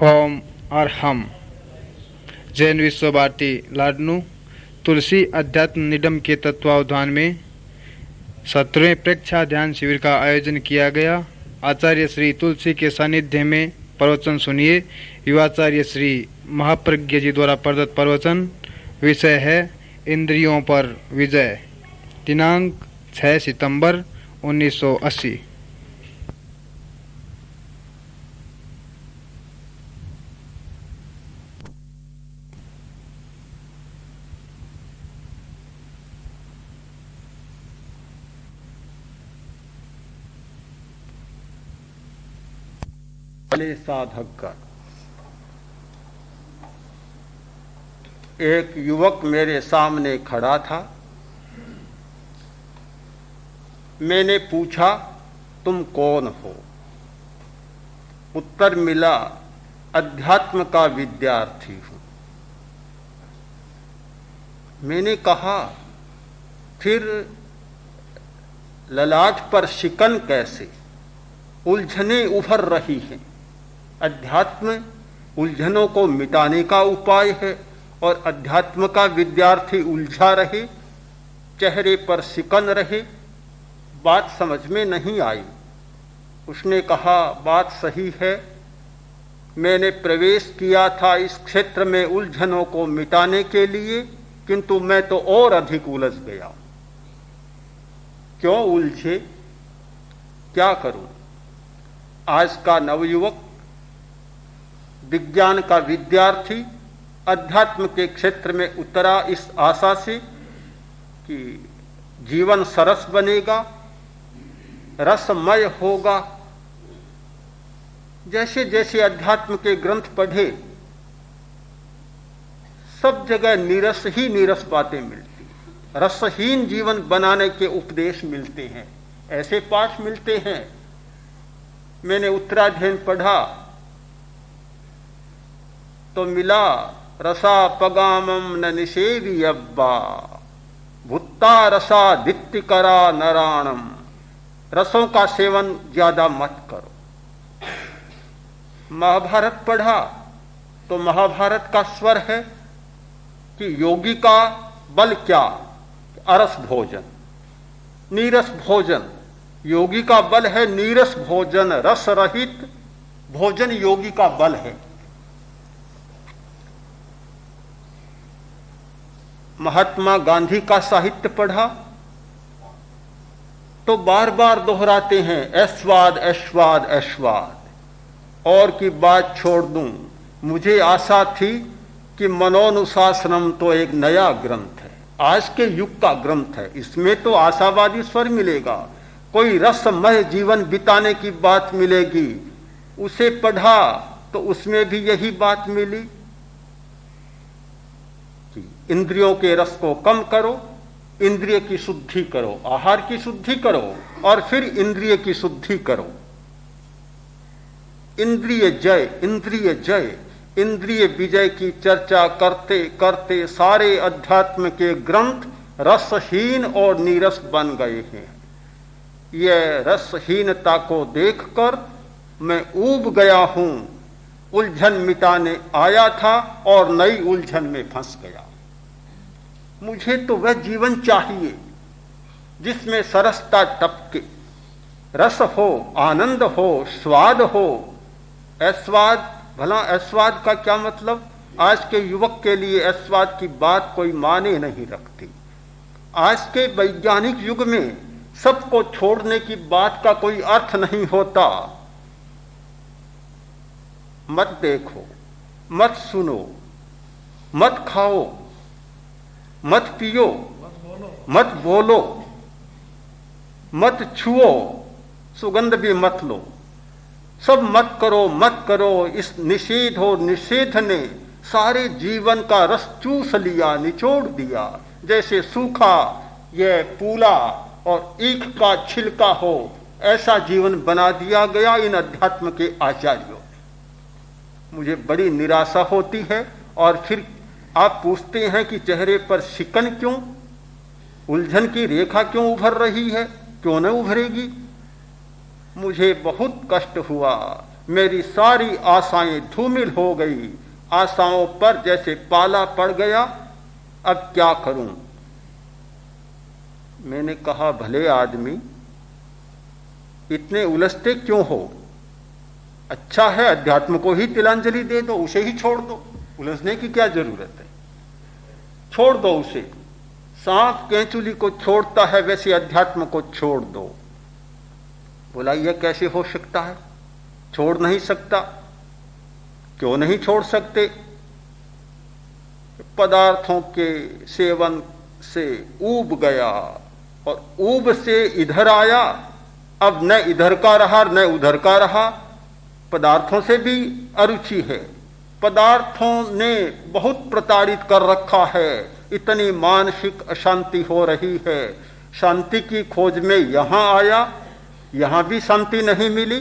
ओम और हम जैन विश्व भारती लाडनू तुलसी अध्यात्म निडम के तत्वावधान में 17वें प्रेक्षा ध्यान शिविर का आयोजन किया गया। आचार्य श्री तुलसी के सानिध्य में प्रवचन सुनिए। युवाचार्य श्री महाप्रज्ञ जी द्वारा प्रदत्त प्रवचन। विषय है इंद्रियों पर विजय। दिनांक 6 सितंबर 1980। साधक का एक युवक मेरे सामने खड़ा था। मैंने पूछा, तुम कौन हो? उत्तर मिला, अध्यात्म का विद्यार्थी हूं। मैंने कहा, फिर ललाट पर शिकन कैसे? उलझने उभर रही हैं। अध्यात्म उलझनों को मिटाने का उपाय है और अध्यात्म का विद्यार्थी उलझा रहे, चेहरे पर सिकन रहे। बात समझ में नहीं आई। उसने कहा, बात सही है, मैंने प्रवेश किया था इस क्षेत्र में उलझनों को मिटाने के लिए, किंतु मैं तो और अधिक उलझ गया। क्यों उलझे? क्या करूं? आज का नवयुवक, विज्ञान का विद्यार्थी अध्यात्म के क्षेत्र में उतरा इस आशा से कि जीवन सरस बनेगा, रसमय होगा। जैसे जैसे अध्यात्म के ग्रंथ पढ़े, सब जगह नीरस ही नीरस बातें मिलती, रसहीन जीवन बनाने के उपदेश मिलते हैं, ऐसे पाठ मिलते हैं। मैंने उत्तराध्ययन पढ़ा तो मिला, रसा पगामम न निषेवियब्बा भुत्ता रसा दित्तिकरा नराणम। रसों का सेवन ज्यादा मत करो। महाभारत पढ़ा तो महाभारत का स्वर है कि योगी का बल क्या? अरस भोजन, नीरस भोजन। योगी का बल है नीरस भोजन, रस रहित भोजन योगी का बल है। महात्मा गांधी का साहित्य पढ़ा तो बार बार दोहराते हैं, ऐश्वाद ऐश्वाद ऐश्वाद। और की बात छोड़ दूं, मुझे आशा थी कि मनोनुशासनम तो एक नया ग्रंथ है, आज के युग का ग्रंथ है, इसमें तो आशावादी स्वर मिलेगा, कोई रसमय जीवन बिताने की बात मिलेगी। उसे पढ़ा तो उसमें भी यही बात मिली कि इंद्रियों के रस को कम करो, इंद्रिय की शुद्धि करो, आहार की शुद्धि करो और फिर इंद्रिय की शुद्धि करो। इंद्रिय जय, इंद्रिय जय, इंद्रिय विजय की चर्चा करते करते सारे अध्यात्म के ग्रंथ रसहीन और नीरस बन गए हैं। यह रसहीनता को देखकर मैं ऊब गया हूं। उलझन मिटाने आया था और नई उलझन में फंस गया। मुझे तो वह जीवन चाहिए जिसमें सरसता टपके, रस हो, आनंद हो, स्वाद हो। ऐश्वाद, भला ऐश्वाद का क्या मतलब? आज के युवक के लिए ऐश्वाद की बात कोई माने नहीं रखती। आज के वैज्ञानिक युग में सबको छोड़ने की बात का कोई अर्थ नहीं होता। मत देखो, मत सुनो, मत खाओ, मत पियो, मत बोलो, मत छुओ, सुगंध भी मत लो, सब मत करो, मत करो। इस निषेध और निषेध ने सारे जीवन का रस चूस लिया, निचोड़ दिया। जैसे सूखा यह पूला और ईख का छिलका हो, ऐसा जीवन बना दिया गया इन अध्यात्म के आचार्यों ने। मुझे बड़ी निराशा होती है। और फिर आप पूछते हैं कि चेहरे पर शिकन क्यों, उलझन की रेखा क्यों उभर रही है? क्यों न उभरेगी? मुझे बहुत कष्ट हुआ मेरी सारी आशाएं धूमिल हो गई, आशाओं पर जैसे पाला पड़ गया, अब क्या करूं। मैंने कहा, भले आदमी, इतने उलझते क्यों हो? अच्छा है अध्यात्म को ही तिलांजलि दे दो, उसे ही छोड़ दो, उलझने की क्या जरूरत है, छोड़ दो उसे। सांप केंचुली को छोड़ता है वैसे अध्यात्म को छोड़ दो। बोला, यह कैसे हो सकता है? छोड़ नहीं सकता। क्यों नहीं छोड़ सकते? पदार्थों के सेवन से ऊब गया और ऊब से इधर आया, अब न इधर का रहा न उधर का रहा। पदार्थों से भी अरुचि है, पदार्थों ने बहुत प्रताड़ित कर रखा है, इतनी मानसिक अशांति हो रही है। शांति की खोज में यहां आया, यहां भी शांति नहीं मिली,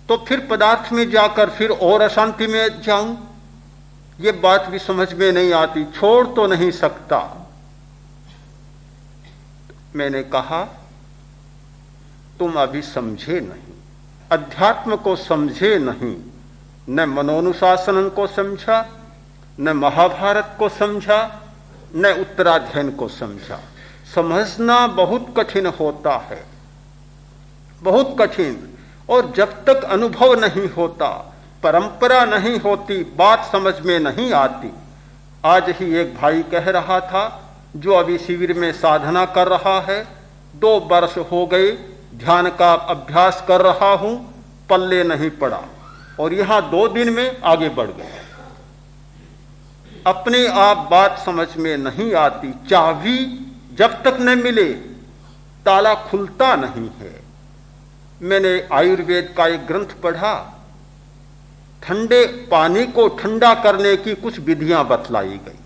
तो फिर पदार्थ में जाकर फिर और अशांति में जाऊं, ये बात भी समझ में नहीं आती। छोड़ तो नहीं सकता। मैंने कहा, तुम अभी समझे नहीं, अध्यात्म को समझे नहीं, न मनोनुशासन को समझा, न महाभारत को समझा, न उत्तराध्ययन को समझा। समझना बहुत कठिन होता है, बहुत कठिन। और जब तक अनुभव नहीं होता, परंपरा नहीं होती, बात समझ में नहीं आती। आज ही एक भाई कह रहा था, जो अभी शिविर में साधना कर रहा है, 2 वर्ष हो गए ध्यान का अभ्यास कर रहा हूं, पल्ले नहीं पड़ा, और यहां 2 दिन में आगे बढ़ गया। अपने आप बात समझ में नहीं आती। चाबी जब तक न मिले ताला खुलता नहीं है। मैंने आयुर्वेद का एक ग्रंथ पढ़ा, ठंडे पानी को ठंडा करने की कुछ विधियां बतलाई गई।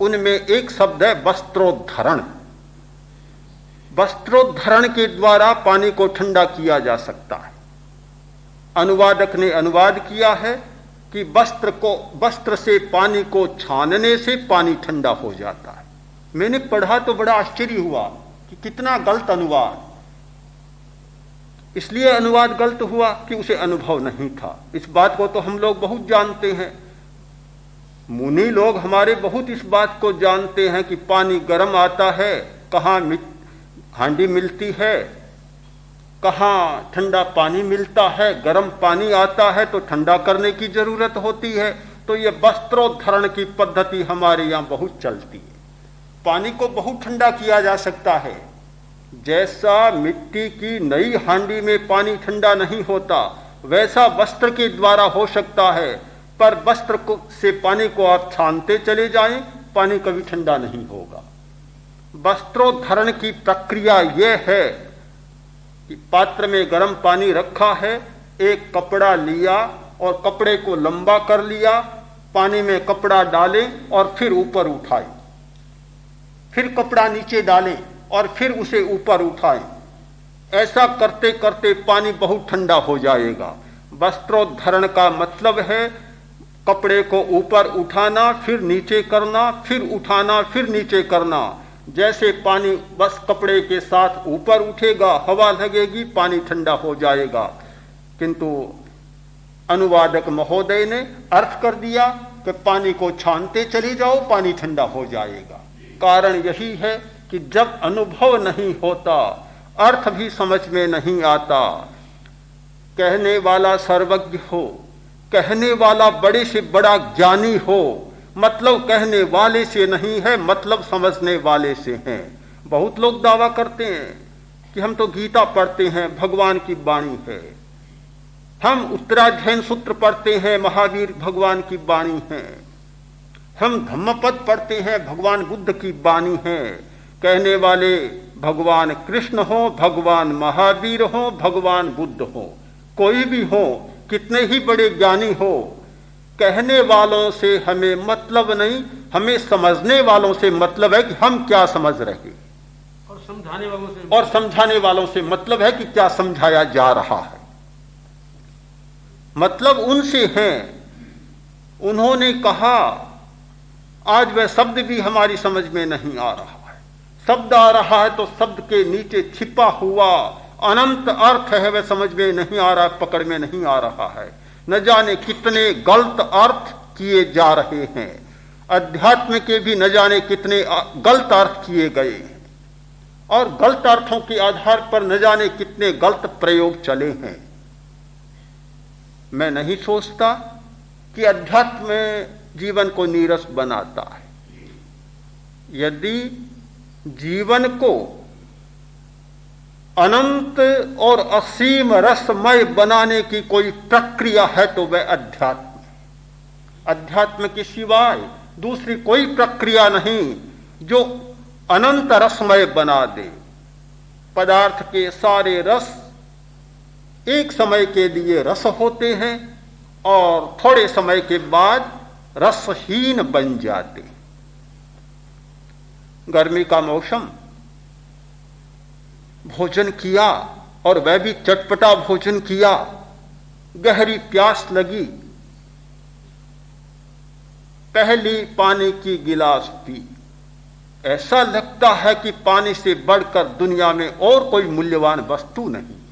उनमें एक शब्द है वस्त्रोद्धरण। वस्त्रोद्धरण के द्वारा पानी को ठंडा किया जा सकता है। अनुवादक ने अनुवाद किया है कि वस्त्र से पानी को छानने से पानी ठंडा हो जाता है। मैंने पढ़ा तो बड़ा आश्चर्य हुआ कि कितना गलत अनुवाद। इसलिए अनुवाद गलत हुआ कि उसे अनुभव नहीं था। इस बात को तो हम लोग बहुत जानते हैं, मुनि लोग हमारे बहुत इस बात को जानते हैं कि पानी गर्म आता है, कहाँ हांडी मिलती है, कहाँ ठंडा पानी मिलता है, गर्म पानी आता है तो ठंडा करने की जरूरत होती है। तो ये वस्त्रोद्धरण की पद्धति हमारे यहाँ बहुत चलती है। पानी को बहुत ठंडा किया जा सकता है। जैसा मिट्टी की नई हांडी में पानी ठंडा नहीं होता, वैसा वस्त्र के द्वारा हो सकता है। पर वस्त्र से पानी को आप छानते चले जाएं, पानी कभी ठंडा नहीं होगा। वस्त्रोद्धरण की प्रक्रिया यह है कि पात्र में गर्म पानी रखा है, एक कपड़ा लिया और कपड़े को लंबा कर लिया, पानी में कपड़ा डालें और फिर ऊपर उठाएं, फिर कपड़ा नीचे डालें और फिर उसे ऊपर उठाएं। ऐसा करते करते पानी बहुत ठंडा हो जाएगा। वस्त्रोद्धरण का मतलब है कपड़े को ऊपर उठाना, फिर नीचे करना, फिर उठाना, फिर नीचे करना। जैसे पानी बस कपड़े के साथ ऊपर उठेगा, हवा लगेगी, पानी ठंडा हो जाएगा। किंतु अनुवादक महोदय ने अर्थ कर दिया कि पानी को छानते चले जाओ, पानी ठंडा हो जाएगा। कारण यही है कि जब अनुभव नहीं होता, अर्थ भी समझ में नहीं आता। कहने वाला सर्वज्ञ हो, कहने वाला बड़े से बड़ा ज्ञानी हो, मतलब कहने वाले से नहीं है, मतलब समझने वाले से है। बहुत लोग दावा करते हैं कि हम तो गीता पढ़ते हैं, भगवान की वाणी है। हम उत्तराध्ययन सूत्र पढ़ते हैं, महावीर भगवान की वाणी है। हम धम्मपद पढ़ते हैं, भगवान बुद्ध की वाणी है। कहने वाले भगवान कृष्ण हो, भगवान महावीर हो, भगवान बुद्ध हो, कोई भी हो, कितने ही बड़े ज्ञानी हो, कहने वालों से हमें मतलब नहीं, हमें समझने वालों से मतलब है कि हम क्या समझ रहे हैं, और समझाने वालों से मतलब है कि क्या समझाया जा रहा है। मतलब उनसे हैं। उन्होंने कहा, आज वह शब्द भी हमारी समझ में नहीं आ रहा है। शब्द आ रहा है तो शब्द के नीचे छिपा हुआ अनंत अर्थ है वह समझ में नहीं आ रहा, पकड़ में नहीं आ रहा है। न जाने कितने गलत अर्थ किए जा रहे हैं, अध्यात्म के भी न जाने कितने गलत अर्थ किए गए हैं, और गलत अर्थों के आधार पर न जाने कितने गलत प्रयोग चले हैं। मैं नहीं सोचता कि अध्यात्म जीवन को नीरस बनाता है। यदि जीवन को अनंत और असीम रसमय बनाने की कोई प्रक्रिया है तो वह अध्यात्म। अध्यात्म के सिवाय दूसरी कोई प्रक्रिया नहीं जो अनंत रसमय बना दे। पदार्थ के सारे रस एक समय के लिए रस होते हैं और थोड़े समय के बाद रसहीन बन जाते। गर्मी का मौसम, भोजन किया और वह भी चटपटा भोजन किया, गहरी प्यास लगी, पहली पानी की गिलास पी, ऐसा लगता है कि पानी से बढ़कर दुनिया में और कोई मूल्यवान वस्तु नहीं।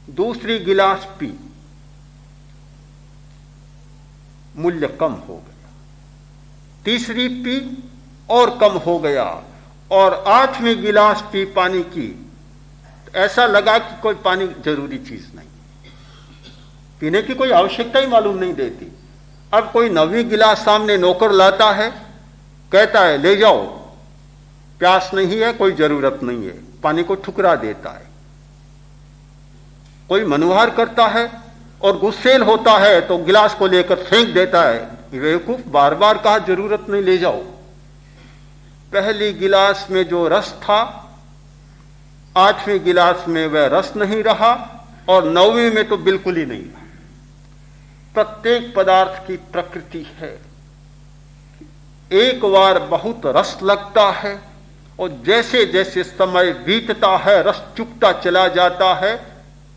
दूसरी गिलास पी, मूल्य कम हो गया, तीसरी पी और कम हो गया, और 8वीं गिलास पी पानी की, ऐसा लगा कि कोई पानी जरूरी चीज नहीं, पीने की कोई आवश्यकता ही मालूम नहीं देती। अब कोई 9वीं गिलास सामने नौकर लाता है, कहता है ले जाओ, प्यास नहीं है, कोई जरूरत नहीं है, पानी को ठुकरा देता है। कोई मनोहार करता है और गुस्सेल होता है तो गिलास को लेकर फेंक देता है, बेवकूफ, बार बार कहा जरूरत नहीं, ले जाओ। पहली गिलास में जो रस था 8वीं गिलास में वह रस नहीं रहा, और 9वीं में तो बिल्कुल ही नहीं रहा। प्रत्येक पदार्थ की प्रकृति है, एक बार बहुत रस लगता है और जैसे जैसे समय बीतता है रस चुकता चला जाता है,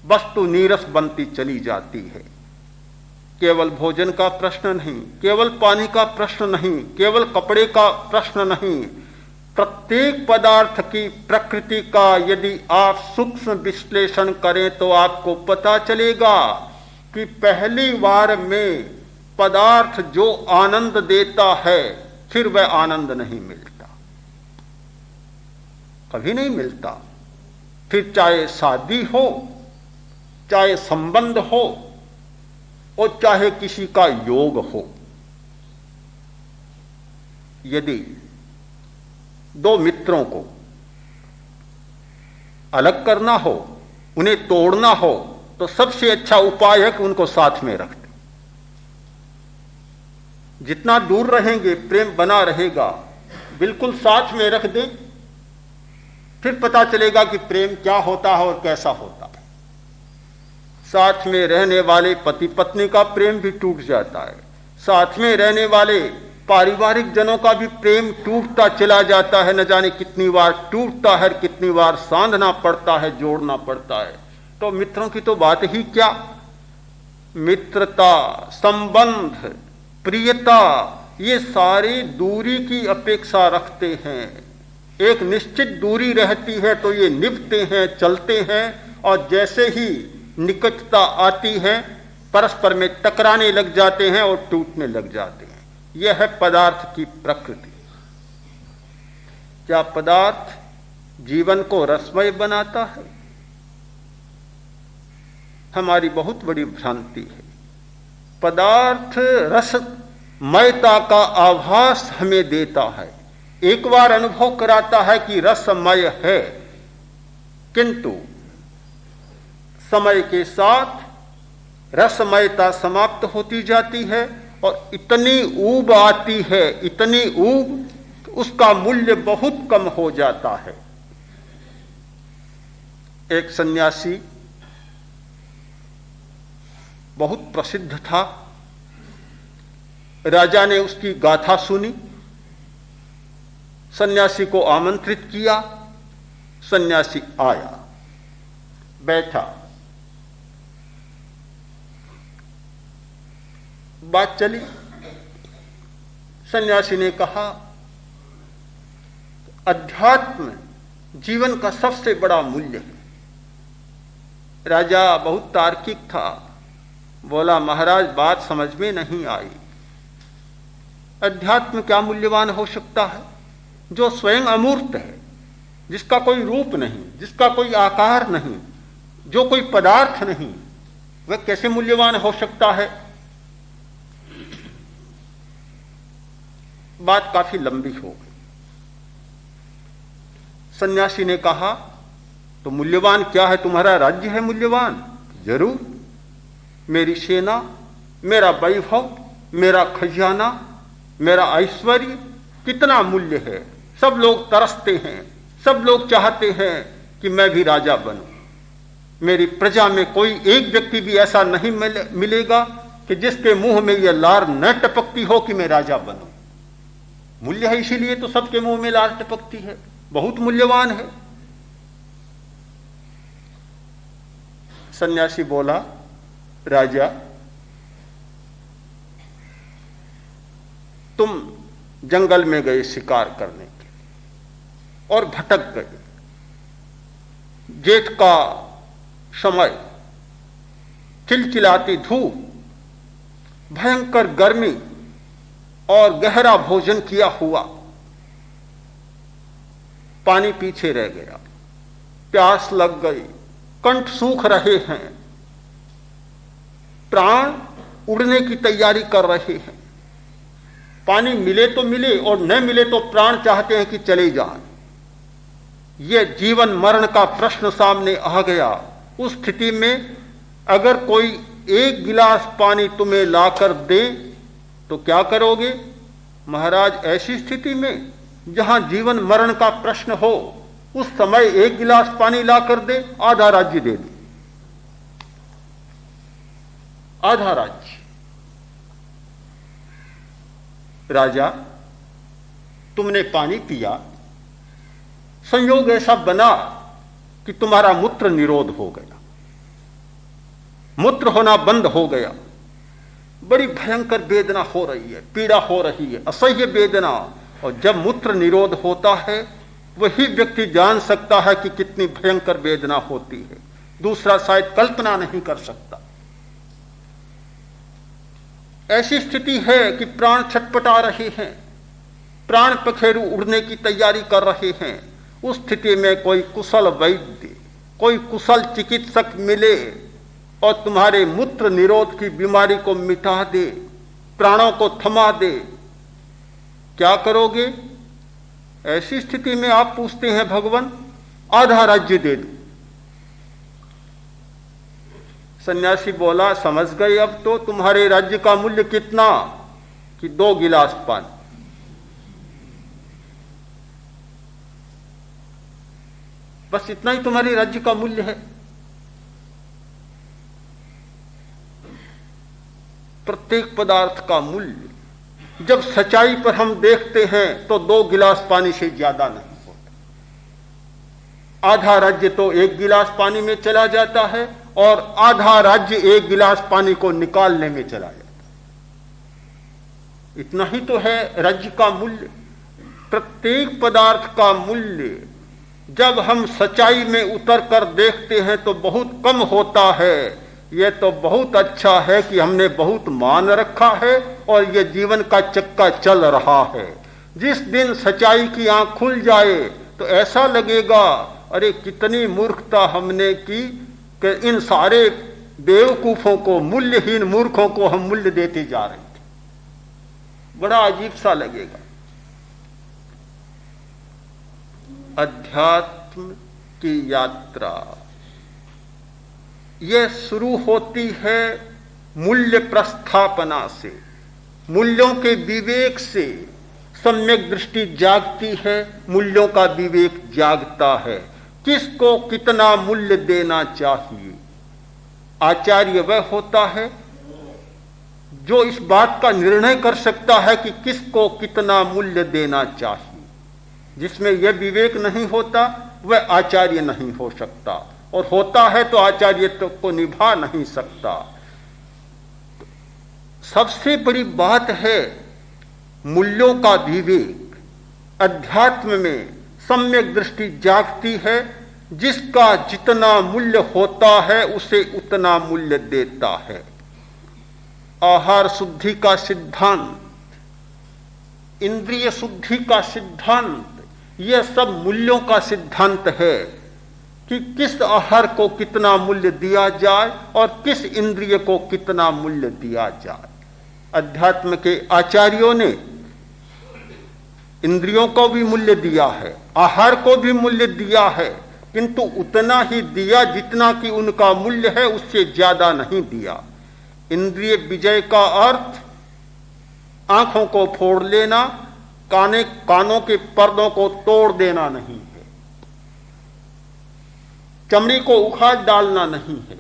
वस्तु नीरस बनती चली जाती है। केवल भोजन का प्रश्न नहीं, केवल पानी का प्रश्न नहीं, केवल कपड़े का प्रश्न नहीं, प्रत्येक पदार्थ की प्रकृति का यदि आप सूक्ष्म विश्लेषण करें तो आपको पता चलेगा कि पहली बार में पदार्थ जो आनंद देता है फिर वह आनंद नहीं मिलता, कभी नहीं मिलता। फिर चाहे शादी हो, चाहे संबंध हो, और चाहे किसी का योग हो। यदि दो मित्रों को अलग करना हो, उन्हें तोड़ना हो, तो सबसे अच्छा उपाय है कि उनको साथ में रख दें। जितना दूर रहेंगे प्रेम बना रहेगा, बिल्कुल साथ में रख दें, फिर पता चलेगा कि प्रेम क्या होता है और कैसा होता है। साथ में रहने वाले पति पत्नी का प्रेम भी टूट जाता है, साथ में रहने वाले पारिवारिक जनों का भी प्रेम टूटता चला जाता है। न जाने कितनी बार टूटता है, कितनी बार सांधना पड़ता है, जोड़ना पड़ता है। तो मित्रों की तो बात ही क्या, मित्रता, संबंध, प्रियता, ये सारी दूरी की अपेक्षा रखते हैं। एक निश्चित दूरी रहती है तो ये निभते हैं, चलते हैं, और जैसे ही निकटता आती है परस्पर में टकराने लग जाते हैं और टूटने लग जाते हैं। यह है पदार्थ की प्रकृति। क्या पदार्थ जीवन को रसमय बनाता है? हमारी बहुत बड़ी भ्रांति है। पदार्थ रसमयता का आभास हमें देता है, एक बार अनुभव कराता है कि रसमय है, किंतु समय के साथ रसमयता समाप्त होती जाती है और इतनी ऊब आती है, इतनी ऊब, उसका मूल्य बहुत कम हो जाता है। एक सन्यासी बहुत प्रसिद्ध था, राजा ने उसकी गाथा सुनी, सन्यासी को आमंत्रित किया, सन्यासी आया, बैठा, बात चली। सन्यासी ने कहा, अध्यात्म जीवन का सबसे बड़ा मूल्य है। राजा बहुत तार्किक था, बोला महाराज बात समझ में नहीं आई। अध्यात्म क्या मूल्यवान हो सकता है? जो स्वयं अमूर्त है, जिसका कोई रूप नहीं, जिसका कोई आकार नहीं, जो कोई पदार्थ नहीं, वह कैसे मूल्यवान हो सकता है? बात काफी लंबी हो गई। सन्यासी ने कहा तो मूल्यवान क्या है? तुम्हारा राज्य है मूल्यवान? जरूर। मेरी सेना, मेरा वैभव, मेरा खजाना, मेरा ऐश्वर्य कितना मूल्य है। सब लोग तरसते हैं, सब लोग चाहते हैं कि मैं भी राजा बनूं। मेरी प्रजा में कोई एक व्यक्ति भी ऐसा नहीं मिलेगा कि जिसके मुंह में यह लार न टपकती हो कि मैं राजा बनूं। मूल्य है, इसीलिए तो सबके मुंह में लार टपकती है। बहुत मूल्यवान है। सन्यासी बोला राजा, तुम जंगल में गए शिकार करने के लिए और भटक गए। जेठ का समय, चिलचिलाती धूप, भयंकर गर्मी और गहरा भोजन किया हुआ, पानी पीछे रह गया, प्यास लग गई, कंठ सूख रहे हैं, प्राण उड़ने की तैयारी कर रहे हैं। पानी मिले तो मिले और न मिले तो प्राण चाहते हैं कि चले जाएं। यह जीवन मरण का प्रश्न सामने आ गया। उस स्थिति में अगर कोई एक गिलास पानी तुम्हें लाकर दे तो क्या करोगे? महाराज, ऐसी स्थिति में जहां जीवन मरण का प्रश्न हो, उस समय एक गिलास पानी लाकर दे, आधा राज्य दे दे, आधा राज्य। राजा, तुमने पानी पिया, संयोग ऐसा बना कि तुम्हारा मूत्र निरोध हो गया, मूत्र होना बंद हो गया। बड़ी भयंकर वेदना हो रही है, पीड़ा हो रही है, असह्य वेदना। और जब मूत्र निरोध होता है, वही व्यक्ति जान सकता है कि कितनी भयंकर वेदना होती है। दूसरा शायद कल्पना नहीं कर सकता। ऐसी स्थिति है कि प्राण छटपटा रहे हैं, प्राण पखेरु उड़ने की तैयारी कर रहे हैं। उस स्थिति में कोई कुशल वैद्य, कोई कुशल चिकित्सक मिले और तुम्हारे मूत्र निरोध की बीमारी को मिटा दे, प्राणों को थमा दे, क्या करोगे? ऐसी स्थिति में आप पूछते हैं भगवान, आधा राज्य दे दो। सन्यासी बोला, समझ गए अब तो तुम्हारे राज्य का मूल्य कितना? कि 2 गिलास पानी। बस इतना ही तुम्हारे राज्य का मूल्य है। प्रत्येक पदार्थ का मूल्य जब सच्चाई पर हम देखते हैं तो 2 गिलास पानी से ज्यादा नहीं होता। आधा राज्य तो 1 गिलास पानी में चला जाता है और आधा राज्य 1 गिलास पानी को निकालने में चला जाता है। इतना ही तो है राज्य का मूल्य। प्रत्येक पदार्थ का मूल्य जब हम सच्चाई में उतर कर देखते हैं तो बहुत कम होता है। यह तो बहुत अच्छा है कि हमने बहुत मान रखा है और यह जीवन का चक्का चल रहा है। जिस दिन सच्चाई की आंख खुल जाए तो ऐसा लगेगा, अरे कितनी मूर्खता हमने की कि इन सारे बेवकूफों को, मूल्यहीन मूर्खों को हम मूल्य देते जा रहे थे। बड़ा अजीब सा लगेगा। अध्यात्म की यात्रा यह शुरू होती है मूल्य प्रस्थापना से, मूल्यों के विवेक से। सम्यक दृष्टि जागती है, मूल्यों का विवेक जागता है। किसको कितना मूल्य देना चाहिए? आचार्य वह होता है जो इस बात का निर्णय कर सकता है कि किसको कितना मूल्य देना चाहिए। जिसमें यह विवेक नहीं होता वह आचार्य नहीं हो सकता, और होता है तो आचार्यत्व को निभा नहीं सकता। सबसे बड़ी बात है मूल्यों का विवेक। अध्यात्म में सम्यक दृष्टि जागती है। जिसका जितना मूल्य होता है उसे उतना मूल्य देता है। आहार शुद्धि का सिद्धांत, इंद्रिय शुद्धि का सिद्धांत, यह सब मूल्यों का सिद्धांत है कि किस आहार को कितना मूल्य दिया जाए और किस इंद्रिय को कितना मूल्य दिया जाए। अध्यात्म के आचार्यों ने इंद्रियों को भी मूल्य दिया है, आहार को भी मूल्य दिया है, किंतु उतना ही दिया जितना कि उनका मूल्य है, उससे ज्यादा नहीं दिया। इंद्रिय विजय का अर्थ आंखों को फोड़ लेना, कानों के पर्दों को तोड़ देना नहीं है, चमड़ी को उखाड़ डालना नहीं है।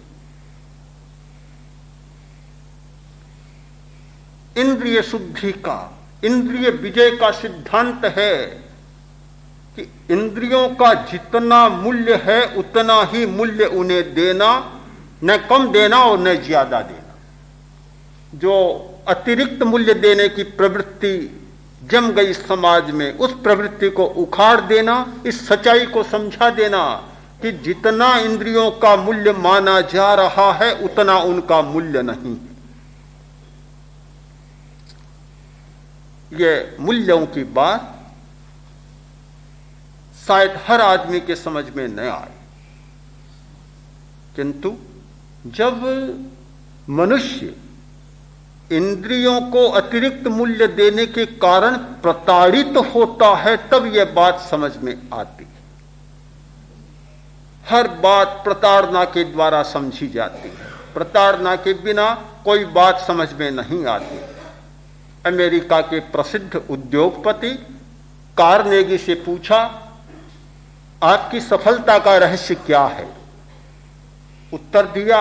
इंद्रिय शुद्धि का, इंद्रिय विजय का सिद्धांत है कि इंद्रियों का जितना मूल्य है उतना ही मूल्य उन्हें देना, न कम देना और न ज्यादा देना। जो अतिरिक्त मूल्य देने की प्रवृत्ति जम गई समाज में, उस प्रवृत्ति को उखाड़ देना, इस सच्चाई को समझा देना कि जितना इंद्रियों का मूल्य माना जा रहा है उतना उनका मूल्य नहीं है। यह मूल्यों की बात शायद हर आदमी के समझ में न आए, किंतु जब मनुष्य इंद्रियों को अतिरिक्त मूल्य देने के कारण प्रताड़ित होता है तब यह बात समझ में आती है। हर बात प्रताड़ना के द्वारा समझी जाती है, प्रताड़ना के बिना कोई बात समझ में नहीं आती। अमेरिका के प्रसिद्ध उद्योगपति कार्नेगी से पूछा, आपकी सफलता का रहस्य क्या है? उत्तर दिया,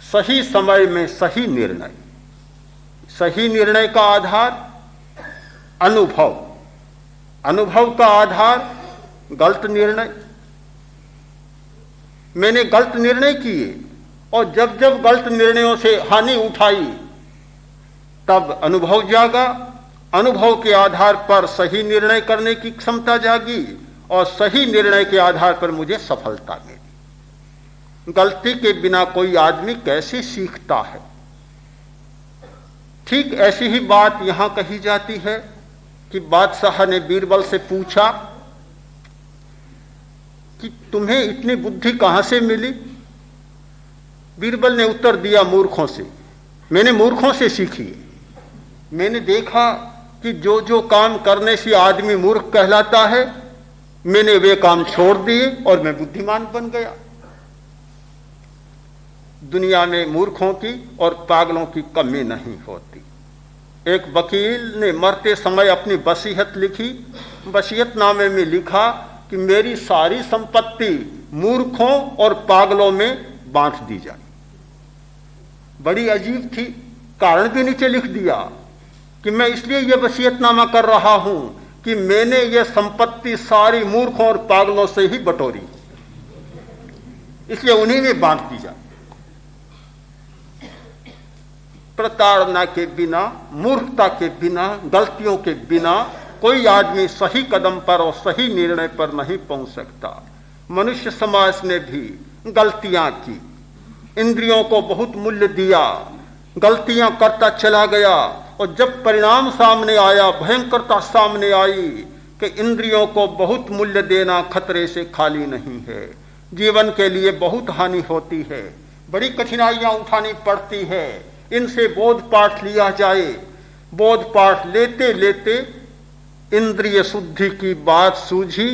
सही समय में सही निर्णय। सही निर्णय का आधार अनुभव, अनुभव का आधार गलत निर्णय। मैंने गलत निर्णय किए और जब जब गलत निर्णयों से हानि उठाई तब अनुभव जागा, अनुभव के आधार पर सही निर्णय करने की क्षमता जागी और सही निर्णय के आधार पर मुझे सफलता मिली। गलती के बिना कोई आदमी कैसे सीखता है? ठीक ऐसी ही बात यहां कही जाती है कि बादशाह ने बीरबल से पूछा कि तुम्हें इतनी बुद्धि कहां से मिली? बीरबल ने उत्तर दिया, मूर्खों से। मैंने मूर्खों से सीखी। मैंने देखा कि जो जो काम करने से आदमी मूर्ख कहलाता है, मैंने वे काम छोड़ दिए और मैं बुद्धिमान बन गया। दुनिया में मूर्खों की और पागलों की कमी नहीं होती। एक वकील ने मरते समय अपनी वसीयत लिखी। वसीयतनामे में लिखा कि मेरी सारी संपत्ति मूर्खों और पागलों में बांट दी जाए। बड़ी अजीब थी। कारण भी नीचे लिख दिया कि मैं इसलिए यह वसीयतनामा कर रहा हूं कि मैंने यह संपत्ति सारी मूर्खों और पागलों से ही बटोरी, इसलिए उन्हीं में बांट दी जाए। प्रताड़ना के बिना, मूर्खता के बिना, गलतियों के बिना कोई आदमी सही कदम पर और सही निर्णय पर नहीं पहुंच सकता। मनुष्य समाज ने भी गलतियां की, इंद्रियों को बहुत मूल्य दिया, गलतियां करता चला गया और जब परिणाम सामने आया, भयंकरता सामने आई कि इंद्रियों को बहुत मूल्य देना खतरे से खाली नहीं है। जीवन के लिए बहुत हानि होती है, बड़ी कठिनाइयां उठानी पड़ती है। इनसे बोध पाठ लिया जाए। बोध पाठ लेते लेते इंद्रिय शुद्धि की बात सूझी।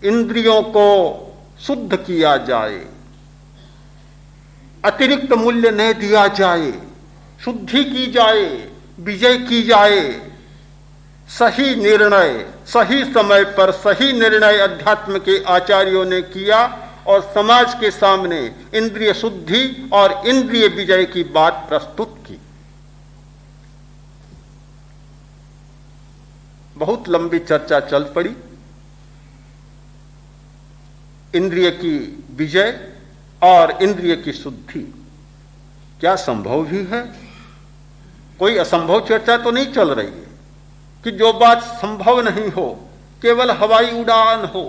इंद्रियों को शुद्ध किया जाए, अतिरिक्त मूल्य न दिया जाए, शुद्धि की जाए, विजय की जाए। सही निर्णय, सही समय पर सही निर्णय अध्यात्म के आचार्यों ने किया और समाज के सामने इंद्रिय शुद्धि और इंद्रिय विजय की बात प्रस्तुत की। बहुत लंबी चर्चा चल पड़ी। इंद्रिय की विजय और इंद्रिय की शुद्धि क्या संभव भी है? कोई असंभव चर्चा तो नहीं चल रही है कि जो बात संभव नहीं हो केवल हवाई उड़ान हो,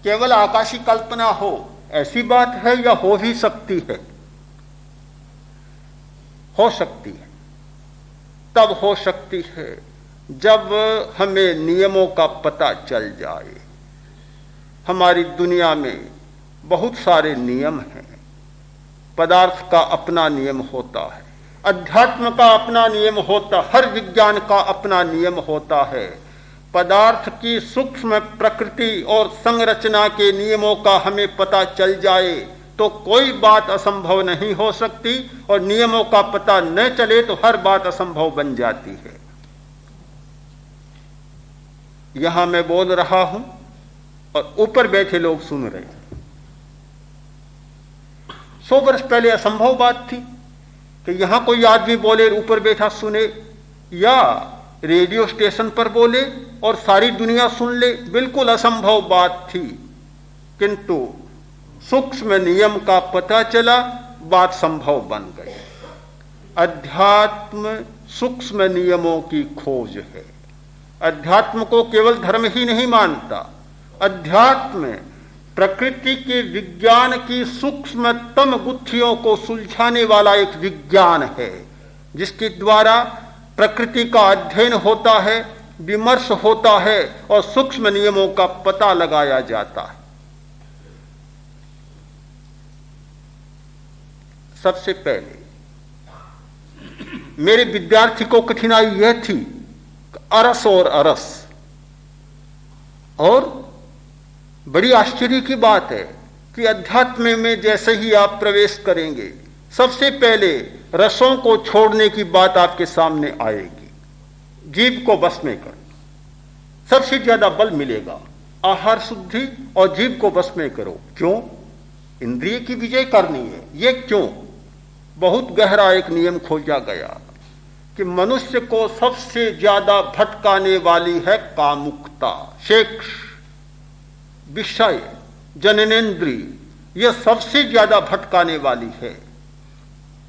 केवल आकाशीय कल्पना हो, ऐसी बात है या हो भी सकती है? हो सकती है। तब हो सकती है जब हमें नियमों का पता चल जाए। हमारी दुनिया में बहुत सारे नियम हैं। पदार्थ का अपना नियम होता है, अध्यात्म का अपना नियम होता, हर विज्ञान का अपना नियम होता है। पदार्थ की सूक्ष्म प्रकृति और संरचना के नियमों का हमें पता चल जाए तो कोई बात असंभव नहीं हो सकती, और नियमों का पता न चले तो हर बात असंभव बन जाती है। यहां मैं बोल रहा हूं और ऊपर बैठे लोग सुन रहे हैं। 100 वर्ष पहले असंभव बात थी कि यहां कोई आदमी बोले ऊपर बैठा सुने, या रेडियो स्टेशन पर बोले और सारी दुनिया सुन ले। बिल्कुल असंभव बात थी, किंतु सूक्ष्म नियम का पता चला, बात संभव बन गई। अध्यात्म सूक्ष्म नियमों की खोज है। अध्यात्म को केवल धर्म ही नहीं मानता, अध्यात्म प्रकृति के विज्ञान की सूक्ष्मतम गुत्थियों को सुलझाने वाला एक विज्ञान है, जिसके द्वारा प्रकृति का अध्ययन होता है, विमर्श होता है और सूक्ष्म नियमों का पता लगाया जाता है। सबसे पहले मेरे विद्यार्थी को कठिनाई यह थी, अरस और अरस, और बड़ी आश्चर्य की बात है कि अध्यात्म में जैसे ही आप प्रवेश करेंगे, सबसे पहले रसों को छोड़ने की बात आपके सामने आएगी। जीभ को बस में करो, सबसे ज्यादा बल मिलेगा। आहार शुद्धि और जीभ को बस में करो। क्यों? इंद्रिय की विजय करनी है। ये क्यों? बहुत गहरा एक नियम खोजा गया कि मनुष्य को सबसे ज्यादा भटकाने वाली है कामुकता, सेक्स, विषय, जननेन्द्रिय, यह सबसे ज्यादा भटकाने वाली है।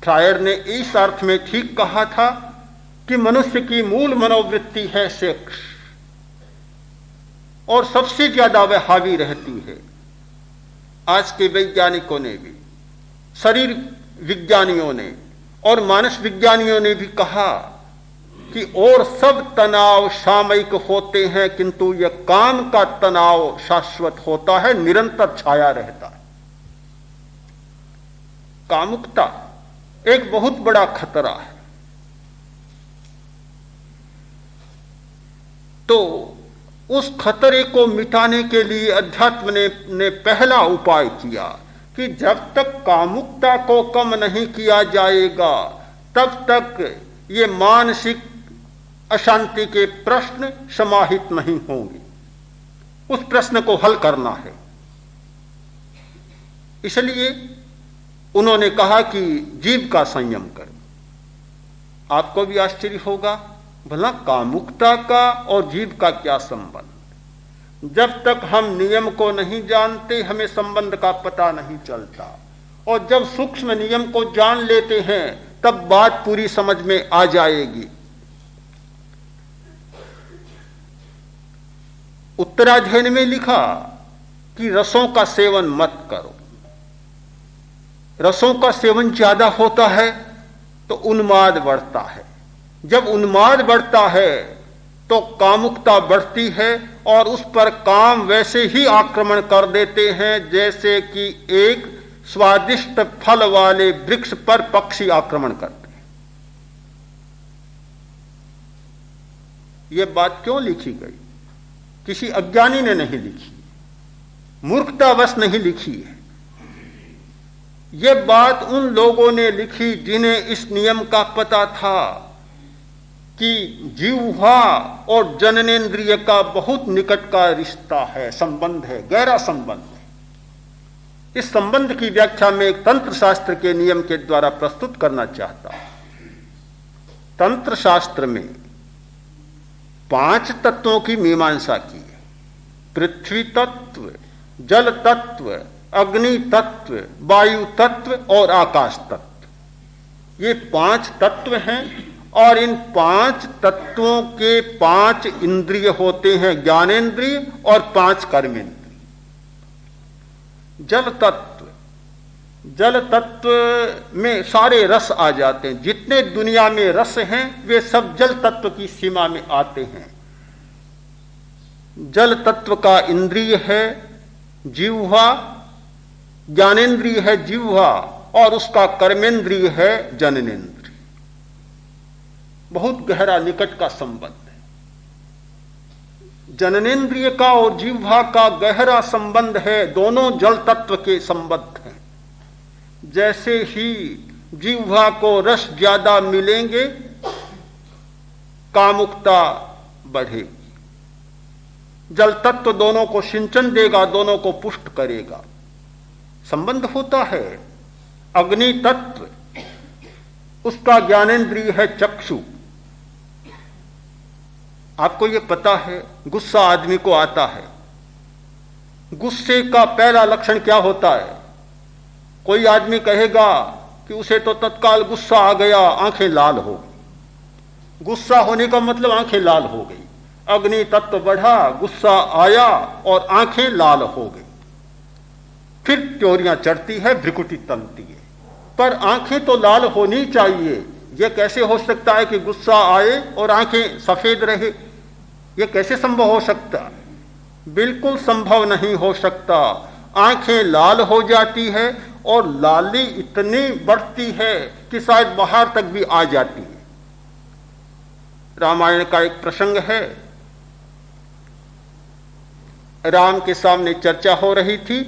फ्रायर ने इस अर्थ में ठीक कहा था कि मनुष्य की मूल मनोवृत्ति है सेक्स, और सबसे ज्यादा वह हावी रहती है। आज के वैज्ञानिकों ने भी, शरीर विज्ञानियों ने और मानस विज्ञानियों ने भी कहा कि और सब तनाव सामयिक होते हैं, किंतु यह काम का तनाव शाश्वत होता है, निरंतर छाया रहता है। कामुकता एक बहुत बड़ा खतरा है। तो उस खतरे को मिटाने के लिए अध्यात्म ने पहला उपाय किया कि जब तक कामुकता को कम नहीं किया जाएगा, तब तक ये मानसिक अशांति के प्रश्न समाहित नहीं होंगे। उस प्रश्न को हल करना है। इसलिए उन्होंने कहा कि जीभ का संयम करो। आपको भी आश्चर्य होगा, भला कामुकता का और जीभ का क्या संबंध? जब तक हम नियम को नहीं जानते, हमें संबंध का पता नहीं चलता, और जब सूक्ष्म नियम को जान लेते हैं तब बात पूरी समझ में आ जाएगी। उत्तराध्ययन में लिखा कि रसों का सेवन मत करो। रसों का सेवन ज्यादा होता है तो उन्माद बढ़ता है। जब उन्माद बढ़ता है तो कामुकता बढ़ती है, और उस पर काम वैसे ही आक्रमण कर देते हैं जैसे कि एक स्वादिष्ट फल वाले वृक्ष पर पक्षी आक्रमण करते हैं। यह बात क्यों लिखी गई? किसी अज्ञानी ने नहीं लिखी, मूर्खतावश नहीं लिखी है। यह बात उन लोगों ने लिखी जिन्हें इस नियम का पता था कि जिह्वा और जननेन्द्रिय का बहुत निकट का रिश्ता है, संबंध है, गहरा संबंध है। इस संबंध की व्याख्या में एक तंत्र शास्त्र के नियम के द्वारा प्रस्तुत करना चाहता हूं। तंत्र शास्त्र में 5 तत्वों की मीमांसा की है। पृथ्वी तत्व, जल तत्व, अग्नि तत्व, वायु तत्व और आकाश तत्व। ये 5 तत्व हैं, और इन 5 तत्वों के 5 इंद्रिय होते हैं, ज्ञानेंद्रिय और 5 कर्मेंद्रिय। जल तत्व में सारे रस आ जाते हैं, जितने दुनिया में रस हैं वे सब जल तत्व की सीमा में आते हैं। जल तत्व का इंद्रिय है जिह्वा, ज्ञानेंद्रिय है जिह्वा, और उसका कर्मेंद्रिय है जननेंद्रिय। बहुत गहरा निकट का संबंध है। जननेंद्रिय का और जिह्वा का गहरा संबंध है, दोनों जल तत्व के संबंध हैं। जैसे ही जिह्वा को रस ज्यादा मिलेंगे कामुकता बढ़ेगी। जल तत्व दोनों को सिंचन देगा, दोनों को पुष्ट करेगा। संबंध होता है। अग्नि तत्व, उसका ज्ञानेंद्रिय है चक्षु। आपको यह पता है, गुस्सा आदमी को आता है, गुस्से का पहला लक्षण क्या होता है? कोई आदमी कहेगा कि उसे तो तत्काल गुस्सा आ गया, आंखें लाल हो गई। गुस्सा होने का मतलब आंखें लाल हो गई। अग्नि तत्व बढ़ा, गुस्सा आया और आंखें लाल हो गई। फिर त्योरियां चढ़ती है, भ्रिकुटी तनती है, पर आंखें तो लाल होनी चाहिए। यह कैसे हो सकता है कि गुस्सा आए और आंखें सफेद रहे? यह कैसे संभव हो सकता? बिल्कुल संभव नहीं हो सकता। आंखें लाल हो जाती है और लाली इतनी बढ़ती है कि शायद बाहर तक भी आ जाती है। रामायण का एक प्रसंग है। राम के सामने चर्चा हो रही थी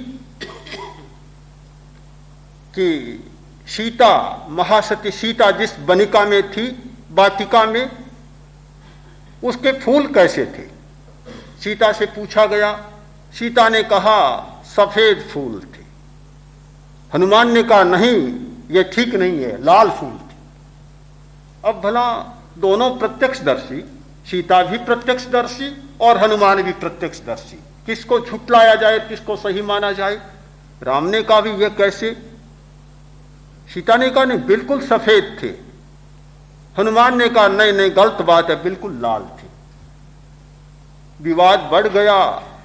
कि सीता, महासती सीता जिस बनिका में थी, वाटिका में, उसके फूल कैसे थे? सीता से पूछा गया। सीता ने कहा सफेद फूल थे। हनुमान ने कहा नहीं, यह ठीक नहीं है, लाल फूल थे। अब भला दोनों प्रत्यक्षदर्शी, सीता भी प्रत्यक्षदर्शी और हनुमान भी प्रत्यक्षदर्शी, किसको झुटलाया जाए, किसको सही माना जाए? राम ने कहा भी यह कैसे? सीता ने कहा नहीं, बिल्कुल सफेद थे। हनुमान ने कहा नहीं नहीं, गलत बात है, बिल्कुल लाल थे। विवाद बढ़ गया।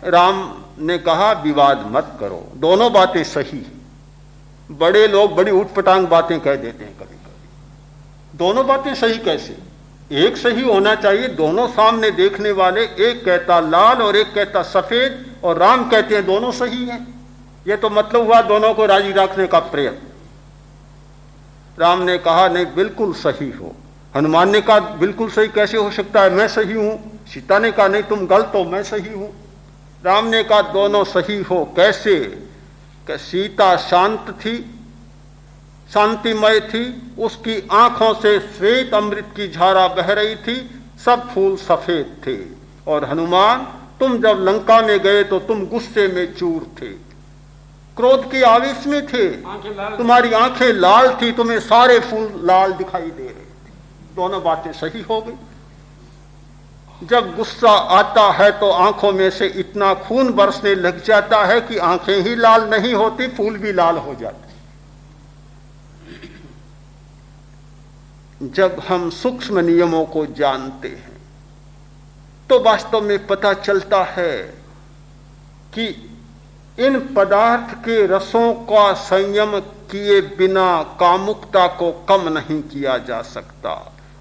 राम ने कहा विवाद मत करो, दोनों बातें सही हैं। बड़े लोग बड़ी उठपटांग बातें कह देते हैं कभी कभी। दोनों बातें सही कैसे? एक सही होना चाहिए। दोनों सामने देखने वाले, एक कहता लाल और एक कहता सफेद, और राम कहते हैं दोनों सही हैं। यह तो मतलब हुआ दोनों को राजी रखने का प्रयत्न। राम ने कहा नहीं, बिल्कुल सही हो। हनुमान ने कहा बिल्कुल सही कैसे हो सकता है, मैं सही हूं। सीता ने कहा नहीं, तुम गलत हो, मैं सही हूं। राम ने कहा दोनों सही हो। कैसे? कि सीता शांत थी, शांतिमय थी, उसकी आंखों से श्वेत अमृत की धारा बह रही थी, सब फूल सफेद थे। और हनुमान, तुम जब लंका में गए तो तुम गुस्से में चूर थे, क्रोध के आवेश में थे, तुम्हारी आंखें लाल थी, तुम्हें सारे फूल लाल दिखाई दे रहे थे। दोनों बातें सही हो गई। जब गुस्सा आता है तो आंखों में से इतना खून बरसने लग जाता है कि आंखें ही लाल नहीं होती, फूल भी लाल हो जाते। जब हम सूक्ष्म नियमों को जानते हैं तो वास्तव में पता चलता है कि इन पदार्थ के रसों का संयम किए बिना कामुकता को कम नहीं किया जा सकता।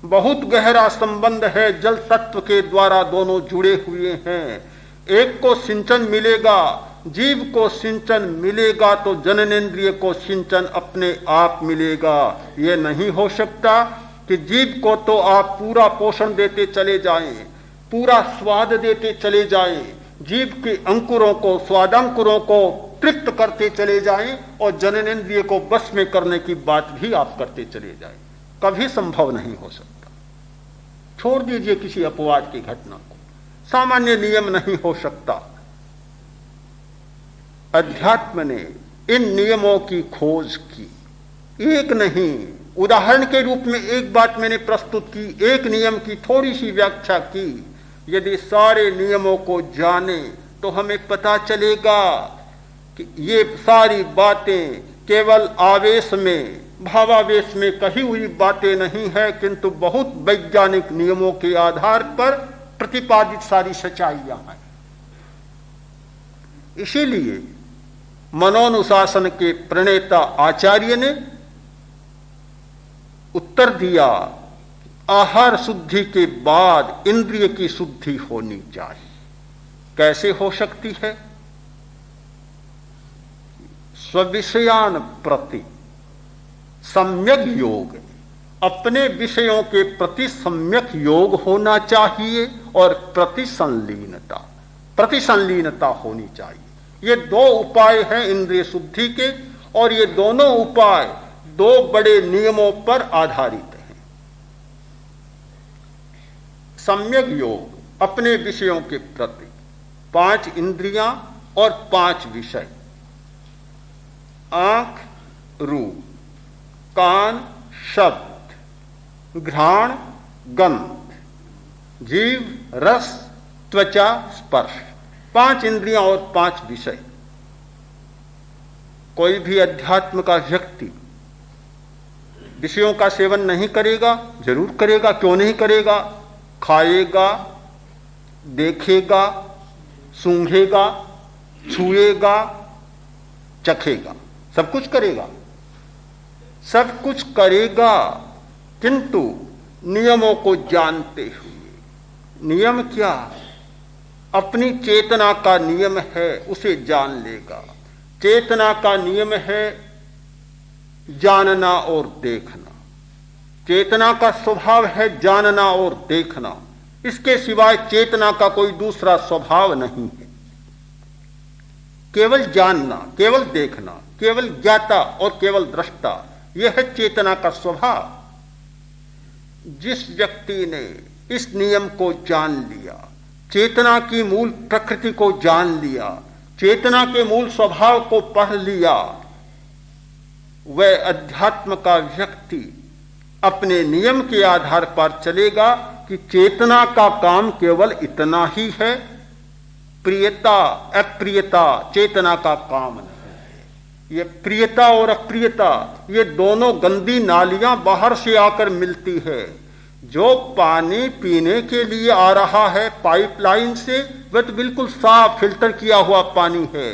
बहुत गहरा संबंध है, जल तत्व के द्वारा दोनों जुड़े हुए हैं। एक को सिंचन मिलेगा, जीव को सिंचन मिलेगा तो जननेंद्रिय को सिंचन अपने आप मिलेगा। यह नहीं हो सकता कि जीव को तो आप पूरा पोषण देते चले जाएं, पूरा स्वाद देते चले जाएं, जीव के अंकुरों को, स्वादंकुरों को तृप्त करते चले जाएं और जननेंद्रिय को बस में करने की बात भी आप करते चले जाएं। कभी संभव नहीं हो सकता। छोड़ दीजिए किसी अपवाद की घटना को, सामान्य नियम नहीं हो सकता। अध्यात्म ने इन नियमों की खोज की, एक नहीं, उदाहरण के रूप में एक बात मैंने प्रस्तुत की, एक नियम की थोड़ी सी व्याख्या की। यदि सारे नियमों को जाने तो हमें पता चलेगा कि ये सारी बातें केवल आवेश में, भावावेश में कही हुई बातें नहीं है, किंतु बहुत वैज्ञानिक नियमों के आधार पर प्रतिपादित सारी सच्चाइयां हैं। इसीलिए मनोनुशासन के प्रणेता आचार्य ने उत्तर दिया, आहार शुद्धि के बाद इंद्रिय की शुद्धि होनी चाहिए। कैसे हो सकती है? स्विषयान प्रति सम्यक योग, अपने विषयों के प्रति सम्यक योग होना चाहिए और प्रतिसंलीनता होनी चाहिए। ये दो उपाय हैं इंद्रिय शुद्धि के, और ये दोनों उपाय दो बड़े नियमों पर आधारित हैं। सम्यक योग, अपने विषयों के प्रति 5 इंद्रियां और 5 विषय, आंख रूप, कान शब्द, घ्राण गंध, जीव रस, त्वचा स्पर्श, 5 इंद्रियां और 5 विषय। कोई भी अध्यात्म का व्यक्ति विषयों का सेवन नहीं करेगा, जरूर करेगा, क्यों नहीं करेगा? खाएगा, देखेगा, सूंघेगा, छुएगा, चखेगा, सब कुछ करेगा, सब कुछ करेगा, किंतु नियमों को जानते हुए। नियम क्या? अपनी चेतना का नियम है, उसे जान लेगा। चेतना का नियम है जानना और देखना। चेतना का स्वभाव है जानना और देखना, इसके सिवाय चेतना का कोई दूसरा स्वभाव नहीं है। केवल जानना, केवल देखना, केवल ज्ञाता और केवल दृष्टा, यह है चेतना का स्वभाव। जिस व्यक्ति ने इस नियम को जान लिया, चेतना की मूल प्रकृति को जान लिया, चेतना के मूल स्वभाव को पढ़ लिया, वह अध्यात्म का व्यक्ति अपने नियम के आधार पर चलेगा कि चेतना का काम केवल इतना ही है, प्रियता अप्रियता चेतना का काम नहीं है। ये प्रियता और अप्रियता, ये दोनों गंदी नालियां बाहर से आकर मिलती है। जो पानी पीने के लिए आ रहा है पाइपलाइन से, वह तो बिल्कुल साफ फिल्टर किया हुआ पानी है,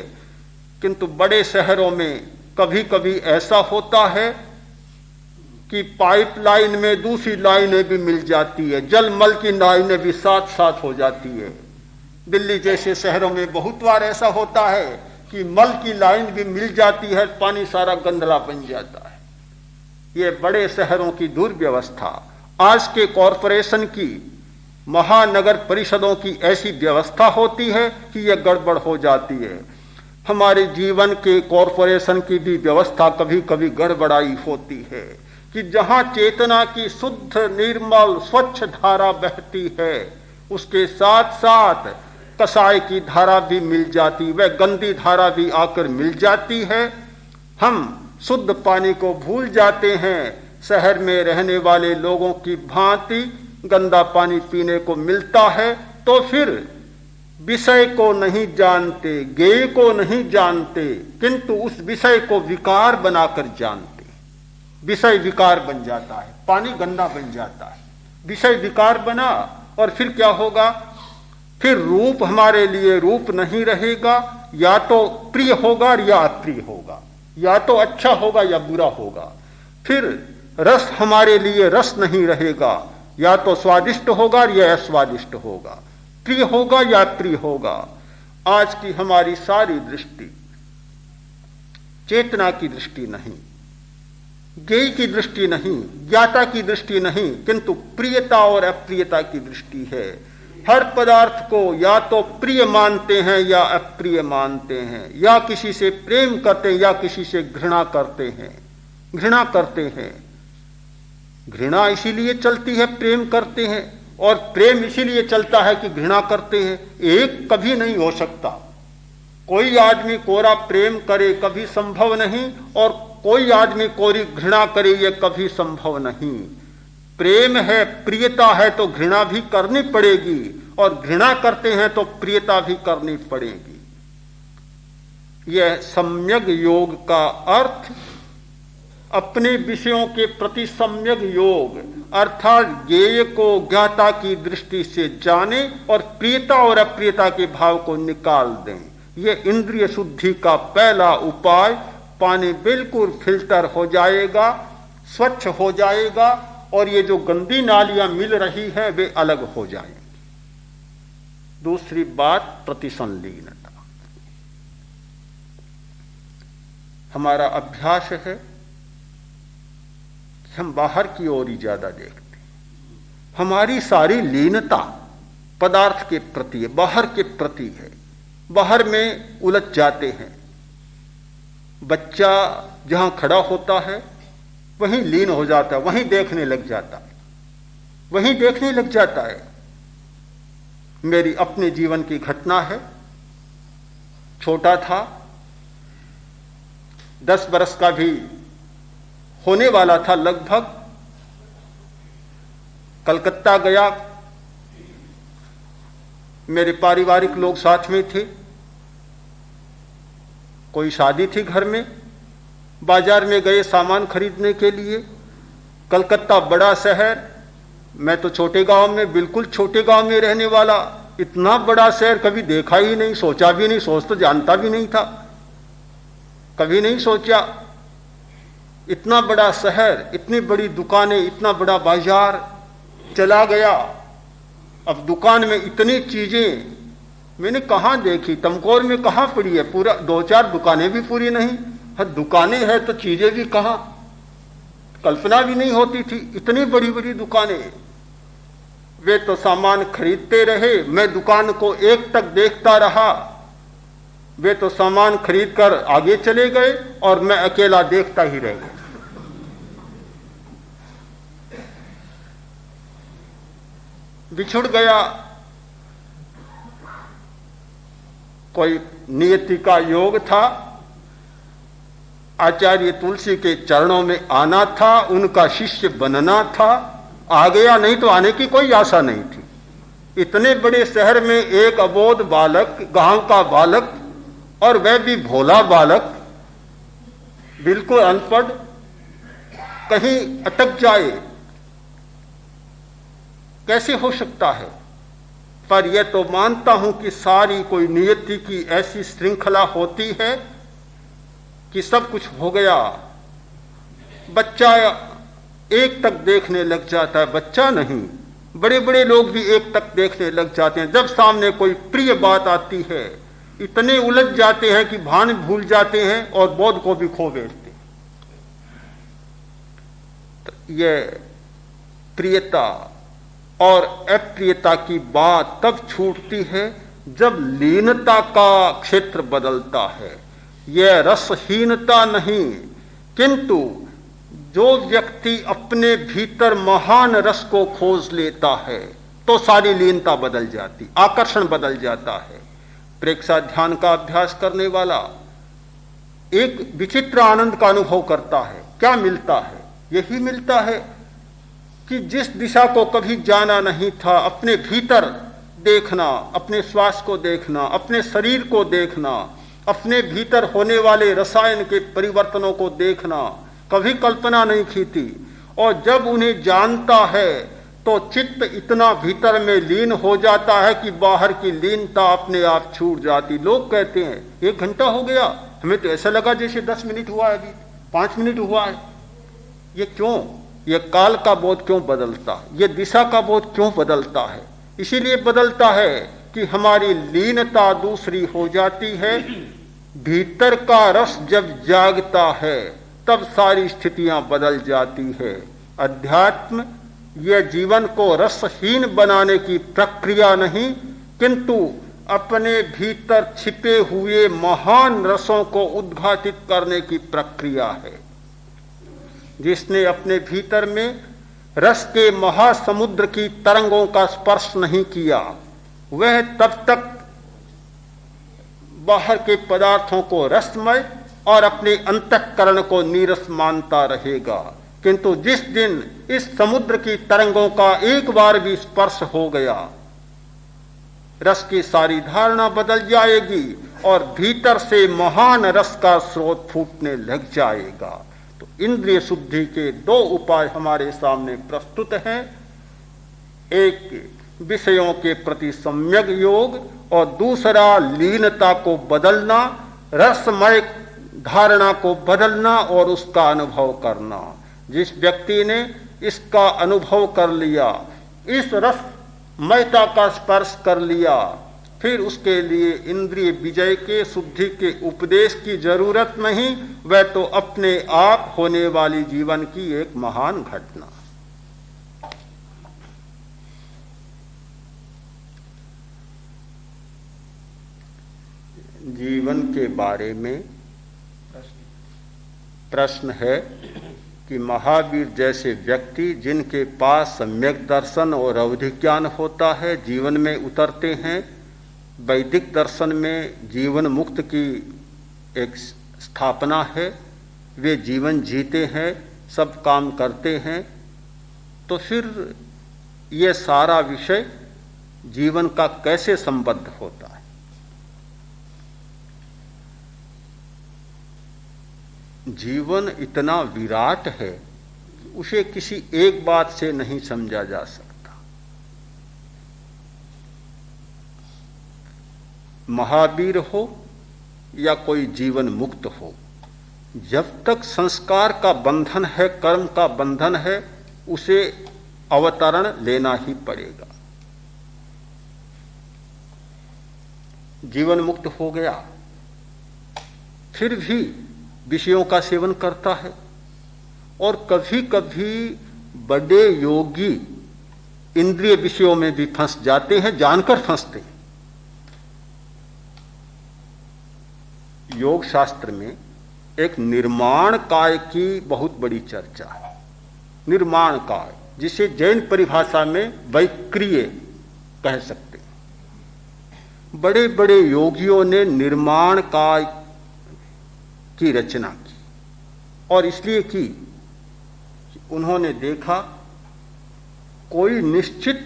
किंतु बड़े शहरों में कभी कभी ऐसा होता है कि पाइपलाइन में दूसरी लाइनें भी मिल जाती है, जलमल की लाइनें भी साथ साथ हो जाती है। दिल्ली जैसे शहरों में बहुत बार ऐसा होता है कि मल की लाइन भी मिल जाती है, पानी सारा गंदला बन जाता है। ये बड़े शहरों की दुर्व्यवस्था, आज के कॉरपोरेशन की, महानगर परिषदों की ऐसी व्यवस्था होती है कि यह गड़बड़ हो जाती है। हमारे जीवन के कॉरपोरेशन की भी व्यवस्था कभी कभी गड़बड़ाई होती है कि जहां चेतना की शुद्ध निर्मल स्वच्छ धारा बहती है, उसके साथ साथ कसाय की धारा भी मिल जाती, वह गंदी धारा भी आकर मिल जाती है। हम शुद्ध पानी को भूल जाते हैं। शहर में रहने वाले लोगों की भांति गंदा पानी पीने को मिलता है, तो फिर विषय को नहीं जानते, ज्ञेय को नहीं जानते, किंतु उस विषय को विकार बनाकर जानते। विषय विकार बन जाता है, पानी गंदा बन जाता है, विषय विकार बना, और फिर क्या होगा? फिर रूप हमारे लिए रूप नहीं रहेगा, या तो प्रिय होगा या अप्रिय होगा, या तो अच्छा होगा या बुरा होगा। फिर रस हमारे लिए रस नहीं रहेगा, या तो स्वादिष्ट होगा या अस्वादिष्ट होगा, प्रिय होगा या प्रिय होगा। आज की हमारी सारी दृष्टि चेतना की दृष्टि नहीं, ज्ञेय की दृष्टि नहीं, ज्ञाता की दृष्टि नहीं, किंतु प्रियता और अप्रियता की दृष्टि है। हर पदार्थ को या तो प्रिय मानते हैं या अप्रिय मानते हैं, या किसी से प्रेम करते हैं या किसी से घृणा करते हैं। घृणा करते हैं, घृणा इसीलिए चलती है प्रेम करते हैं, और प्रेम इसीलिए चलता है कि घृणा करते हैं। एक कभी नहीं हो सकता। कोई आदमी कोरा प्रेम करे कभी संभव नहीं, और कोई आदमी कोरी घृणा करे ये कभी संभव नहीं। प्रेम है, प्रियता है, तो घृणा भी करनी पड़ेगी, और घृणा करते हैं तो प्रियता भी करनी पड़ेगी। यह सम्यक योग का अर्थ अपने विषयों के प्रति सम्यक योग अर्थात ज्ञेय को ज्ञाता की दृष्टि से जाने और प्रियता और अप्रियता के भाव को निकाल दें। यह इंद्रिय शुद्धि का पहला उपाय। पानी बिल्कुल फिल्टर हो जाएगा, स्वच्छ हो जाएगा और ये जो गंदी नालियां मिल रही है वे अलग हो जाएंगी। दूसरी बात, प्रतिसंलीनता। हमारा अभ्यास है कि हम बाहर की ओर ही ज्यादा देखते हैं। हमारी सारी लीनता पदार्थ के प्रति है, बाहर के प्रति है। बाहर में उलझ जाते हैं। बच्चा जहां खड़ा होता है वहीं लीन हो जाता है, वहीं देखने लग जाता है, वहीं देखने लग जाता है। मेरी अपने जीवन की घटना है। छोटा था, 10 बरस का भी होने वाला था लगभग। कलकत्ता गया, मेरे पारिवारिक लोग साथ में थे। कोई शादी थी घर में, बाजार में गए सामान खरीदने के लिए। कलकत्ता बड़ा शहर, मैं तो छोटे गांव में, बिल्कुल छोटे गांव में रहने वाला। इतना बड़ा शहर कभी देखा ही नहीं, सोचा भी नहीं, सोच तो जानता भी नहीं था, कभी नहीं सोचा। इतना बड़ा शहर, इतनी बड़ी दुकानें, इतना बड़ा बाजार। चला गया, अब दुकान में इतनी चीजें मैंने कहां देखी, तमकोर में कहां पड़ी है, पूरा 2-4 दुकानें भी पूरी नहीं। हर दुकानें हैं तो चीजें भी कहां, कल्पना भी नहीं होती थी, इतनी बड़ी बड़ी दुकानें। वे तो सामान खरीदते रहे, मैं दुकान को एक टक देखता रहा। वे तो सामान खरीद कर आगे चले गए और मैं अकेला देखता ही रह गया। बिछुड़ गया। कोई नियति का योग था, आचार्य तुलसी के चरणों में आना था, उनका शिष्य बनना था। आ गया, नहीं तो आने की कोई आशा नहीं थी। इतने बड़े शहर में एक अबोध बालक, गांव का बालक, और वह भी भोला बालक, बिल्कुल अनपढ़, कहीं अटक जाए, कैसे हो सकता है? पर यह तो मानता हूं कि सारी कोई नियति की ऐसी श्रृंखला होती है कि सब कुछ हो गया। बच्चा एक तक देखने लग जाता है, बच्चा नहीं, बड़े बड़े लोग भी एक तक देखने लग जाते हैं। जब सामने कोई प्रिय बात आती है इतने उलझ जाते हैं कि भान भूल जाते हैं और बोध को भी खो बैठते हैं। तो यह प्रियता और अप्रियता की बात तब छूटती है जब लीनता का क्षेत्र बदलता है। यह रसहीनता नहीं, किंतु जो व्यक्ति अपने भीतर महान रस को खोज लेता है तो सारी लीनता बदल जाती, आकर्षण बदल जाता है। प्रेक्षा ध्यान का अभ्यास करने वाला एक विचित्र आनंद का अनुभव करता है। क्या मिलता है? यही मिलता है कि जिस दिशा को कभी जाना नहीं था, अपने भीतर देखना, अपने श्वास को देखना, अपने शरीर को देखना, अपने भीतर होने वाले रसायन के परिवर्तनों को देखना, कभी कल्पना नहीं की थी। और जब उन्हें जानता है तो चित्त इतना भीतर में लीन हो जाता है कि बाहर की लीनता अपने आप छूट जाती। लोग कहते हैं 1 घंटा हो गया, हमें तो ऐसा लगा जैसे 10 मिनट हुआ है, अभी 5 मिनट हुआ है। ये क्यों? ये काल का बोध क्यों बदलता है? ये दिशा का बोध क्यों बदलता है? इसीलिए बदलता है कि हमारी लीनता दूसरी हो जाती है। भीतर का रस जब जागता है तब सारी स्थितियां बदल जाती है। अध्यात्म यह जीवन को रसहीन बनाने की प्रक्रिया नहीं, किंतु अपने भीतर छिपे हुए महान रसों को उद्घाटित करने की प्रक्रिया है। जिसने अपने भीतर में रस के महासमुद्र की तरंगों का स्पर्श नहीं किया, वह तब तक बाहर के पदार्थों को रसमय और अपने अंतःकरण को नीरस मानता रहेगा। किंतु जिस दिन इस समुद्र की तरंगों का एक बार भी स्पर्श हो गया, रस की सारी धारणा बदल जाएगी और भीतर से महान रस का स्रोत फूटने लग जाएगा। तो इंद्रिय शुद्धि के दो उपाय हमारे सामने प्रस्तुत हैं। एक विषयों के प्रति सम्यक योग और दूसरा लीनता को बदलना, रसमय धारणा को बदलना और उसका अनुभव करना। जिस व्यक्ति ने इसका अनुभव कर लिया, इस रसमयता का स्पर्श कर लिया, फिर उसके लिए इंद्रिय विजय के, शुद्धि के उपदेश की जरूरत नहीं। वह तो अपने आप होने वाली जीवन की एक महान घटना। जीवन के बारे में प्रश्न है कि महावीर जैसे व्यक्ति जिनके पास सम्यक दर्शन और अवधि ज्ञान होता है, जीवन में उतरते हैं। वैदिक दर्शन में जीवन मुक्त की एक स्थापना है, वे जीवन जीते हैं, सब काम करते हैं। तो फिर ये सारा विषय जीवन का कैसे संबद्ध होता है? जीवन इतना विराट है कि उसे किसी एक बात से नहीं समझा जा सकता। महावीर हो या कोई जीवन मुक्त हो, जब तक संस्कार का बंधन है, कर्म का बंधन है, उसे अवतरण लेना ही पड़ेगा। जीवन मुक्त हो गया, फिर भी विषयों का सेवन करता है। और कभी कभी बड़े योगी इंद्रिय विषयों में भी फंस जाते हैं, जानकर फंसते हैं। योग शास्त्र में एक निर्माण काय की बहुत बड़ी चर्चा है। निर्माण काय, जिसे जैन परिभाषा में वैक्रिय कह सकते हैं। बड़े बड़े योगियों ने निर्माण काय की रचना की, और इसलिए की उन्होंने देखा कोई निश्चित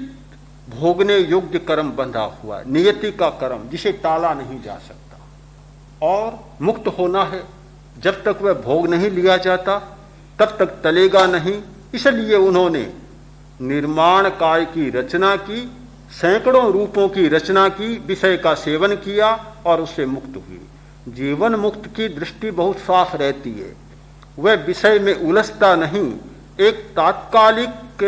भोगने योग्य कर्म बंधा हुआ, नियति का कर्म जिसे टाला नहीं जा सकता, और मुक्त होना है। जब तक वह भोग नहीं लिया जाता तब तक टलेगा नहीं। इसलिए उन्होंने निर्माण काय की रचना की, सैकड़ों रूपों की रचना की, विषय का सेवन किया और उससे मुक्त हुई। जीवन मुक्त की दृष्टि बहुत साफ रहती है, वह विषय में उलझता नहीं, एक तात्कालिक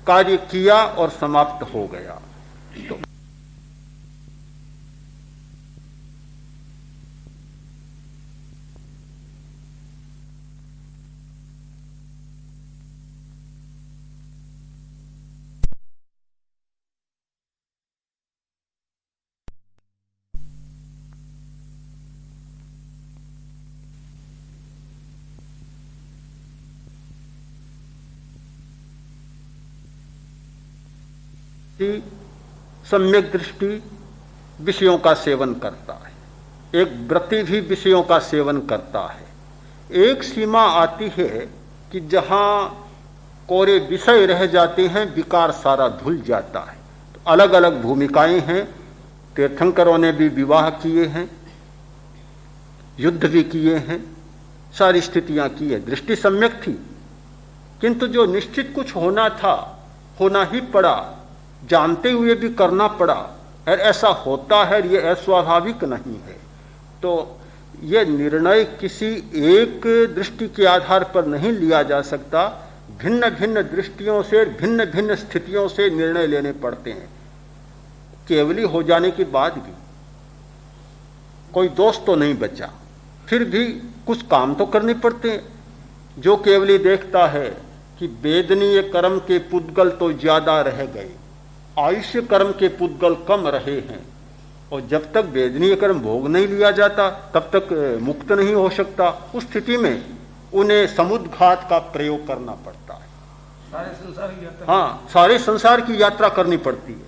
कार्य किया और समाप्त हो गया। तो सम्यक दृष्टि विषयों का सेवन करता है, एक व्रति भी विषयों का सेवन करता है। एक सीमा आती है कि जहां कोरे विषय रह जाते हैं, विकार सारा धुल जाता है। तो अलग अलग भूमिकाएं हैं। तीर्थंकरों ने भी विवाह किए हैं, युद्ध भी किए हैं, सारी स्थितियां की है। दृष्टि सम्यक थी, किंतु जो निश्चित कुछ होना था, होना ही पड़ा, जानते हुए भी करना पड़ा। और ऐसा होता है, ये अस्वाभाविक नहीं है। तो ये निर्णय किसी एक दृष्टि के आधार पर नहीं लिया जा सकता। भिन्न भिन्न दृष्टियों से, भिन्न भिन्न स्थितियों से निर्णय लेने पड़ते हैं। केवली हो जाने के बाद भी कोई दोष तो नहीं बचा, फिर भी कुछ काम तो करने पड़ते हैं। जो केवली देखता है कि वेदनीय कर्म के पुद्गल तो ज्यादा रह गए, आयुष्य कर्म के पुद्गल कम रहे हैं, और जब तक वेदनीय कर्म भोग नहीं लिया जाता तब तक मुक्त नहीं हो सकता। उस स्थिति में उन्हें समुद्घात का प्रयोग करना पड़ता है। सारे संसार की यात्रा, हाँ, सारे संसार की यात्रा करनी पड़ती है।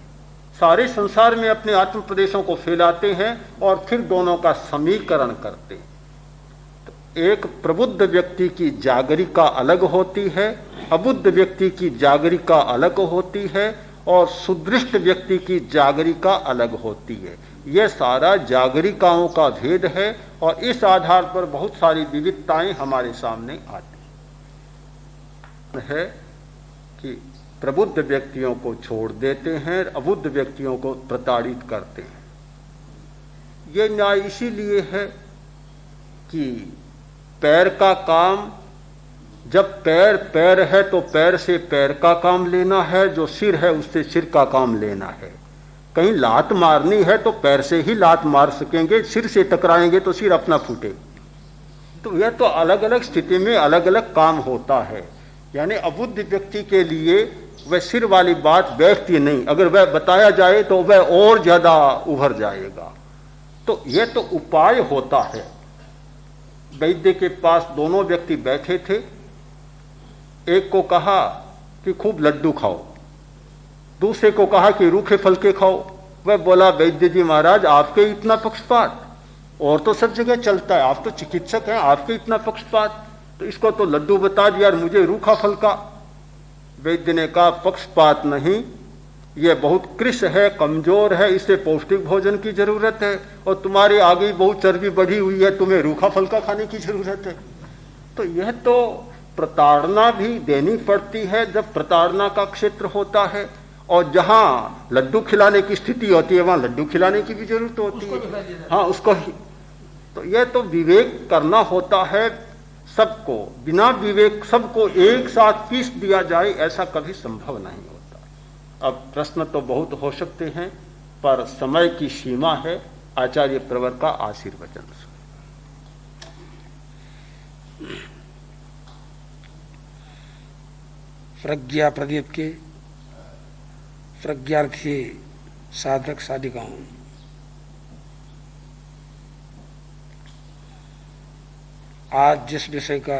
सारे संसार में अपने आत्म प्रदेशों को फैलाते हैं और फिर दोनों का समीकरण करते हैं। तो एक प्रबुद्ध व्यक्ति की जागरिका अलग होती है, अबुद्ध व्यक्ति की जागरिका अलग होती है, और सुदृष्ट व्यक्ति की जागरिका अलग होती है। ये सारा जागरिकाओं का भेद है और इस आधार पर बहुत सारी विविधताएं हमारे सामने आती है कि प्रबुद्ध व्यक्तियों को छोड़ देते हैं, अबुद्ध व्यक्तियों को प्रताड़ित करते हैं। ये न्याय इसीलिए है कि पैर का काम, जब पैर पैर है तो पैर से पैर का काम लेना है, जो सिर है उससे सिर का काम लेना है। कहीं लात मारनी है तो पैर से ही लात मार सकेंगे, सिर से टकराएंगे तो सिर अपना फूटेगा। तो यह तो अलग अलग स्थिति में अलग अलग काम होता है। यानी अबुद्ध व्यक्ति के लिए वह सिर वाली बात बैठती नहीं, अगर वह बताया जाए तो वह और ज्यादा उभर जाएगा। तो यह तो उपाय होता है। वैद्य के पास दोनों व्यक्ति बैठे थे, एक को कहा कि खूब लड्डू खाओ, दूसरे को कहा कि रूखे फलके खाओ। वह बोला, वैद्य जी महाराज आपके इतना पक्षपात, और तो सब जगह चलता है, आप तो चिकित्सक हैं, आपके इतना पक्षपात, तो इसको तो लड्डू बता दिया और मुझे रूखा फलका। वैद्य ने कहा, पक्षपात नहीं, यह बहुत कृश है, कमजोर है, इसे पौष्टिक भोजन की जरूरत है, और तुम्हारे आगे बहुत चर्बी बढ़ी हुई है, तुम्हें रूखा फलका खाने की जरूरत है। तो यह तो प्रताड़ना भी देनी पड़ती है जब प्रताड़ना का क्षेत्र होता है, और जहां लड्डू खिलाने की स्थिति होती है वहां लड्डू खिलाने की भी जरूरत होती है। हाँ, उसको ही। तो यह तो विवेक करना होता है सबको। बिना विवेक सबको एक साथ पीस दिया जाए ऐसा कभी संभव नहीं होता। अब प्रश्न तो बहुत हो सकते हैं, पर समय की सीमा है। आचार्य प्रवर का आशीर्वचन। प्रज्ञा प्रदीप के प्रज्ञार्थी साधक साधिकाओं, आज जिस विषय का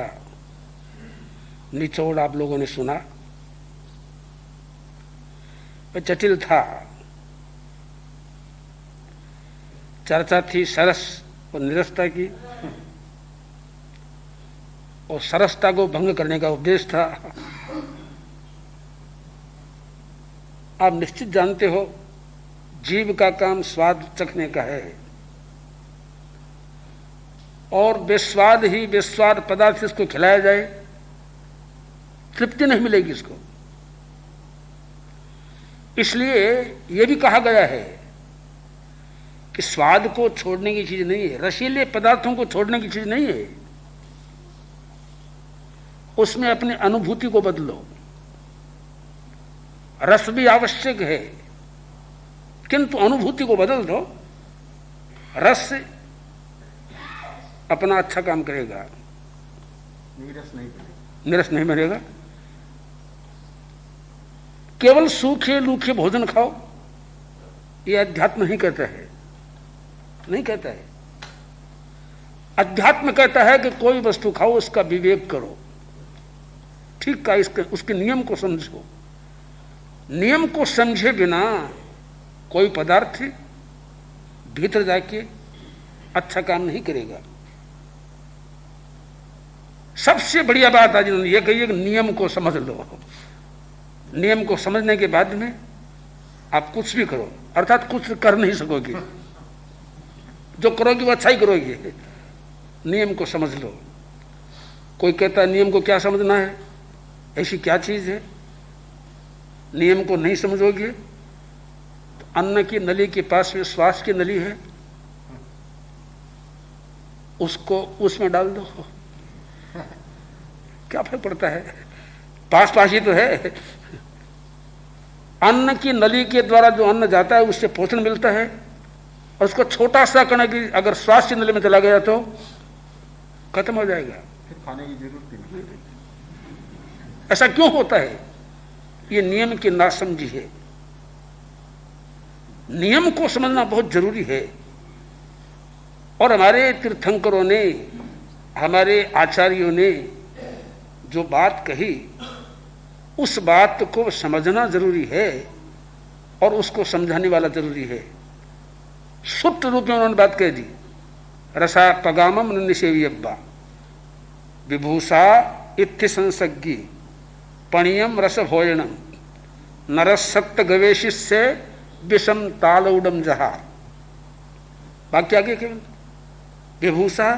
निचोड़ आप लोगों ने सुना वह जटिल था। चर्चा थी सरस और निरसता की, और सरसता को भंग करने का उपदेश था। आप निश्चित जानते हो, जीव का काम स्वाद चखने का है, और बेस्वाद ही बेस्वाद पदार्थ इसको खिलाया जाए, तृप्ति नहीं मिलेगी इसको। इसलिए यह भी कहा गया है कि स्वाद को छोड़ने की चीज नहीं है, रसीले पदार्थों को छोड़ने की चीज नहीं है, उसमें अपनी अनुभूति को बदलो। रस भी आवश्यक है, किंतु अनुभूति को बदल दो, रस से अपना अच्छा काम करेगा, नीरस नहीं बनेगा। केवल सूखे लूखे भोजन खाओ, यह अध्यात्म नहीं कहता है, नहीं कहता है। अध्यात्म कहता है कि कोई वस्तु खाओ, उसका विवेक करो, ठीक का उसके नियम को समझो। नियम को समझे बिना कोई पदार्थ भीतर जाके अच्छा काम नहीं करेगा। सबसे बढ़िया बात आज उन्होंने यह कही है कि नियम को समझ लो। नियम को समझने के बाद में आप कुछ भी करो, अर्थात कुछ कर नहीं सकोगे, जो करोगे वो अच्छा ही करोगे। नियम को समझ लो। कोई कहता है नियम को क्या समझना है, ऐसी क्या चीज है, नियम को नहीं समझोगे तो अन्न की नली के पास में श्वास की नली है, उसको उसमें डाल दो, क्या फर्क पड़ता है, पास पास ही तो है। अन्न की नली के द्वारा जो अन्न जाता है उससे पोषण मिलता है, और उसको छोटा सा कण की अगर श्वास की नली में चला गया तो खत्म हो जाएगा, फिर खाने की जरूरत नहीं। ऐसा क्यों होता है? ये नियम की नासमझी है। नियम को समझना बहुत जरूरी है। और हमारे तीर्थंकरों ने, हमारे आचार्यों ने जो बात कही, उस बात को समझना जरूरी है और उसको समझाने वाला जरूरी है। सुप्त रूप में उन्होंने बात कह दी, रसा पगामम निषेव्यब्बा विभूषा इत्थि संसज्ञी पणियम रस भोजनम नरसत्त गवेशिष्य विषम तालौडम जहा। वाक्य आगे केवल विभूषा,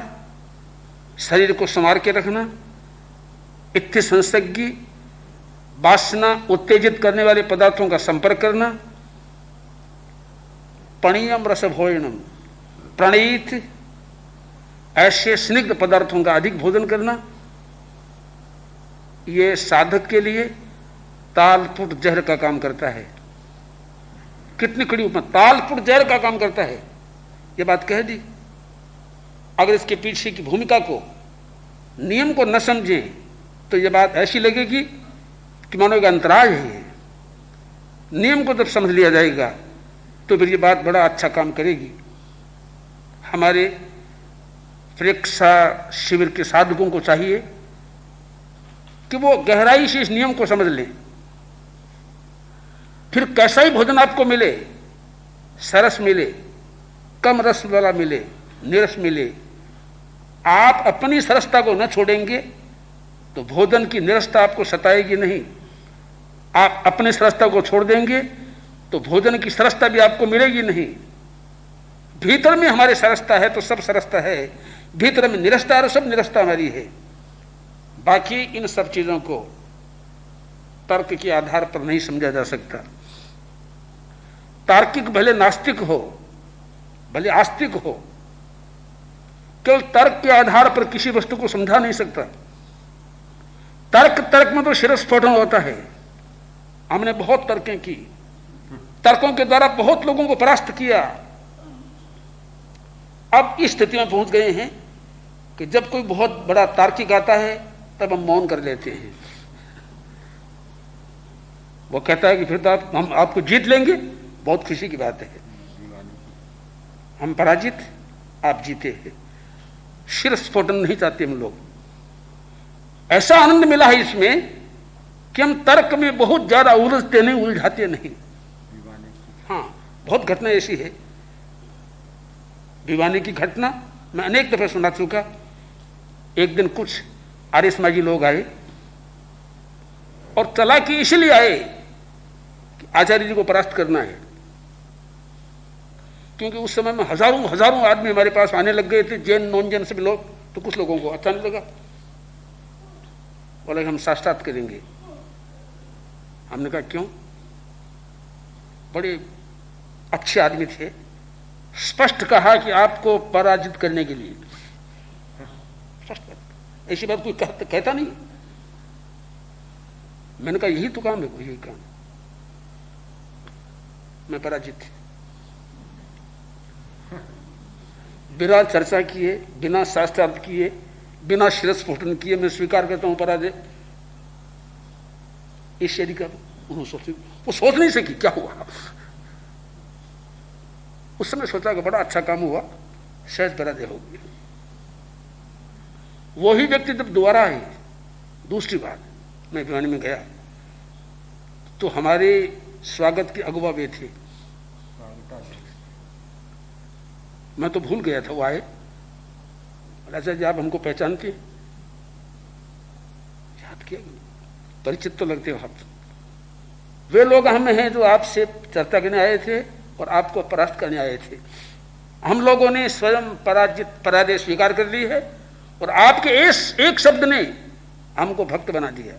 शरीर को संवार के रखना, इत्थि संसर्गी, वासना उत्तेजित करने वाले पदार्थों का संपर्क करना, पणीयम रसभोजनम, प्रणीत ऐसे स्निग्ध पदार्थों का अधिक भोजन करना, ये साधक के लिए तालपुट जहर का काम करता है। कितनी कड़ी उपमा, तालपुट जहर का काम करता है, ये बात कह दी। अगर इसके पीछे की भूमिका को, नियम को न समझें तो ये बात ऐसी लगेगी कि मानो एक अंतराज है। नियम को जब समझ लिया जाएगा तो फिर ये बात बड़ा अच्छा काम करेगी। हमारे परीक्षा शिविर के साधकों को चाहिए कि वो गहराई से इस नियम को समझ लें। फिर कैसा ही भोजन आपको मिले, सरस मिले, कम रस वाला मिले, निरस मिले, आप अपनी सरसता को न छोड़ेंगे तो भोजन की निरसता आपको सताएगी नहीं। आप अपने सरसता को छोड़ देंगे तो भोजन की सरसता भी आपको मिलेगी नहीं। भीतर में हमारे सरसता है तो सब सरसता है, भीतर में निरसता है तो सब निरसता हमारी है। बाकी इन सब चीजों को तर्क के आधार पर नहीं समझा जा सकता। तार्किक भले नास्तिक हो, भले आस्तिक हो, केवल तर्क के आधार पर किसी वस्तु को समझा नहीं सकता। तर्क में तो शिरस्फोटन होता है। हमने बहुत तर्कें की, तर्कों के द्वारा बहुत लोगों को परास्त किया। अब इस स्थिति में पहुंच गए हैं कि जब कोई बहुत बड़ा तार्किक आता है तब हम मौन कर लेते हैं। वो कहता है कि फिर तो हम आपको जीत लेंगे, बहुत खुशी की बात है। हम पराजित, आप जीते हैं। शिरस्फोटन नहीं चाहते हम लोग। ऐसा आनंद मिला है इसमें कि हम तर्क में बहुत ज्यादा उलझते नहीं, उलझाते नहीं। हाँ, बहुत घटना ऐसी है, भिवानी की घटना मैं अनेक दफे सुना चुका। एक दिन कुछ आर्य समाजी लोग आए और चालाकी इसलिए आए कि आचार्य जी को परास्त करना है, क्योंकि उस समय में हजारों आदमी हमारे पास आने लग गए थे, जैन नॉन जैन सभी लोग। तो कुछ लोगों को अच्छा नहीं लगा, बोले हम साक्षात करेंगे। हमने कहा क्यों? बड़े अच्छे आदमी थे, स्पष्ट कहा कि आपको पराजित करने के लिए। ऐसी बात कोई कहता नहीं। मैंने कहा यही तो काम है, यही काम। मैं पराजित, बिना चर्चा किए, बिना शास्त्रार्थ किए, बिना शिरस्फोटन किए मैं स्वीकार करता हूं पराजय। इस शरीर का वो सोच नहीं सकी क्या हुआ। उस समय सोचा कि बड़ा अच्छा काम हुआ, सहज पराजय हो गई। वही व्यक्ति जब दोबारा आई, दूसरी बार मैं भिवानी में गया तो हमारे स्वागत के अगुवा वे थे। मैं तो भूल गया था, वो आए, आचार्य जी आप हमको पहचानते? याद किया, परिचित तो लगते हो आप। वे लोग हम हैं जो आपसे चर्चा करने आए थे और आपको परास्त करने आए थे। हम लोगों ने स्वयं पराजय स्वीकार कर ली है और आपके एक शब्द ने हमको भक्त बना दिया।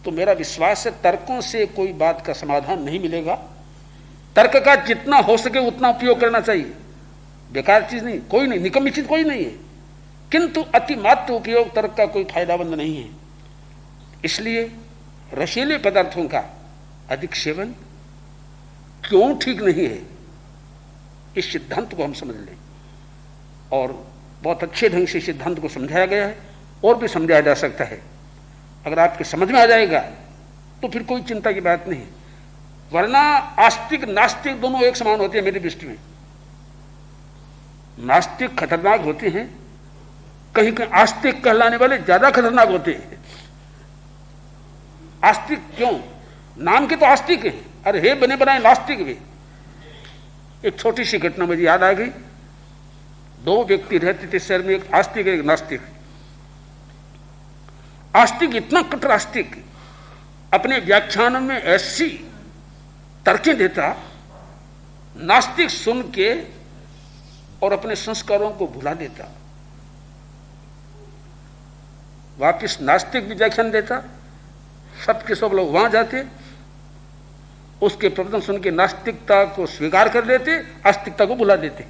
तो मेरा विश्वास है तर्कों से कोई बात का समाधान नहीं मिलेगा। तर्क का जितना हो सके उतना उपयोग करना चाहिए, बेकार चीज नहीं, कोई नहीं, निकम्मी चीज कोई नहीं है। किंतु अतिमात्र उपयोग तर्क का कोई फायदामंद नहीं है। इसलिए रसीले पदार्थों का अधिक सेवन क्यों ठीक नहीं है, इस सिद्धांत को हम समझ लें। और बहुत अच्छे ढंग से सिद्धांत को समझाया गया है, और भी समझाया जा सकता है। अगर आपके समझ में आ जाएगा तो फिर कोई चिंता की बात नहीं। वरना आस्तिक नास्तिक दोनों एक समान होते हैं मेरी दृष्टि में। नास्तिक खतरनाक होते हैं, कहीं कहीं आस्तिक कहलाने वाले ज्यादा खतरनाक होते हैं। आस्तिक क्यों? नाम के तो आस्तिक हैं, अरे हे बने बनाए नास्तिक भी। एक छोटी सी घटना मुझे याद आ गई। दो व्यक्ति रहते थे शहर में, एक आस्तिक एक नास्तिक। आस्तिक इतना कट्टर आस्तिक, अपने व्याख्यान में ऐसी तर्कें देता, नास्तिक सुन के और अपने संस्कारों को भुला देता, वापिस नास्तिक व्याख्यान देता, सबके सब लोग वहां जाते, उसके प्रवचन सुन के नास्तिकता को स्वीकार कर लेते, आस्तिकता को भुला देते।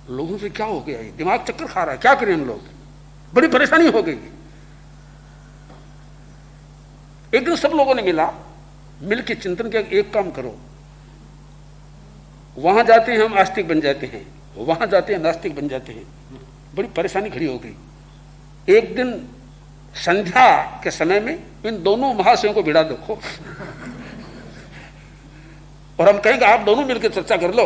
लोगों से क्या हो गया, ये दिमाग चक्कर खा रहा है, क्या करें हम लोग, बड़ी परेशानी हो गई। एक दिन सब लोगों ने मिल के चिंतन किया, एक काम करो, वहां जाते हैं हम आस्तिक बन जाते हैं, वहां जाते हैं नास्तिक बन जाते हैं, बड़ी परेशानी खड़ी हो गई। एक दिन संध्या के समय में इन दोनों महाशयों को भिड़ा देखो और हम कहेंगे आप दोनों मिलकर चर्चा कर लो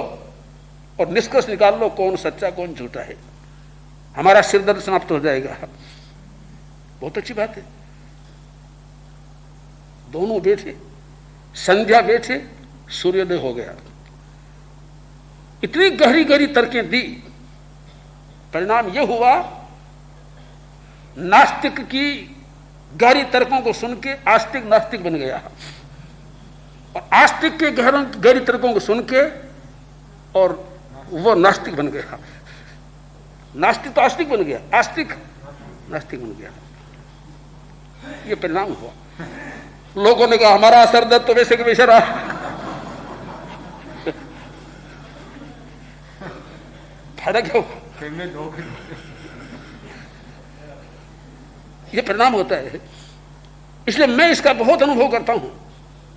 और निष्कर्ष निकाल लो कौन सच्चा कौन झूठा है, हमारा सिरदर्द समाप्त हो जाएगा। बहुत अच्छी बात है। दोनों बैठे, संध्या बैठे, सूर्योदय हो गया। इतनी गहरी गहरी तर्कें दी, परिणाम यह हुआ नास्तिक की गहरी तर्कों को सुन के आस्तिक नास्तिक बन गया और आस्तिक के गहरी तर्कों को सुन के और वो नास्तिक बन गया। नास्तिक तो आस्तिक बन गया, आस्तिक नास्तिक बन गया। ये परिणाम हुआ। लोगों ने कहा हमारा असर दर्द तो वैसे के वैसे रहा, फायदा क्या हुआ? ये परिणाम होता है। इसलिए मैं इसका बहुत अनुभव करता हूं,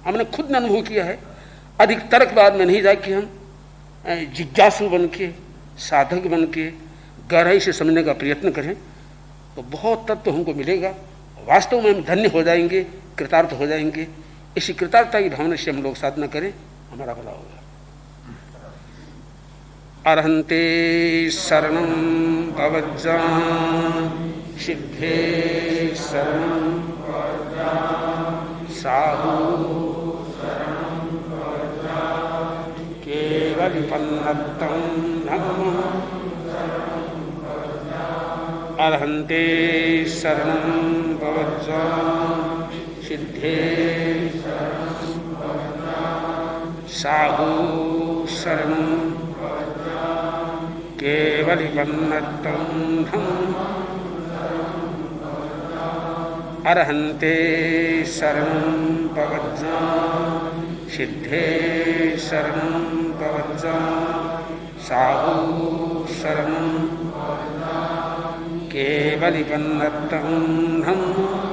हमने खुद ने अनुभव किया है। अधिक तर्कवाद में नहीं जाके हम जिज्ञासु बन के, साधक बन के गहराई से समझने का प्रयत्न करें तो बहुत तत्व हमको मिलेगा। वास्तव में हम धन्य हो जाएंगे, कृतार्थ हो जाएंगे। इसी कृतार्थता की भावना से हम लोग साधना करें, हमारा भला होगा। अरहंते शरणं भवज्जान सिद्धे शरणं साधु केवलिपन्नतं धम्मं अरहंते शरणं भवज्जान सिद्धे साधु शरणं केवलिपन्नतं धम्मं अरहंते शरणं भवज्जान सिद्धे शरणं भवज्जान साधु शरणं केवलिपन्नतं धम्मं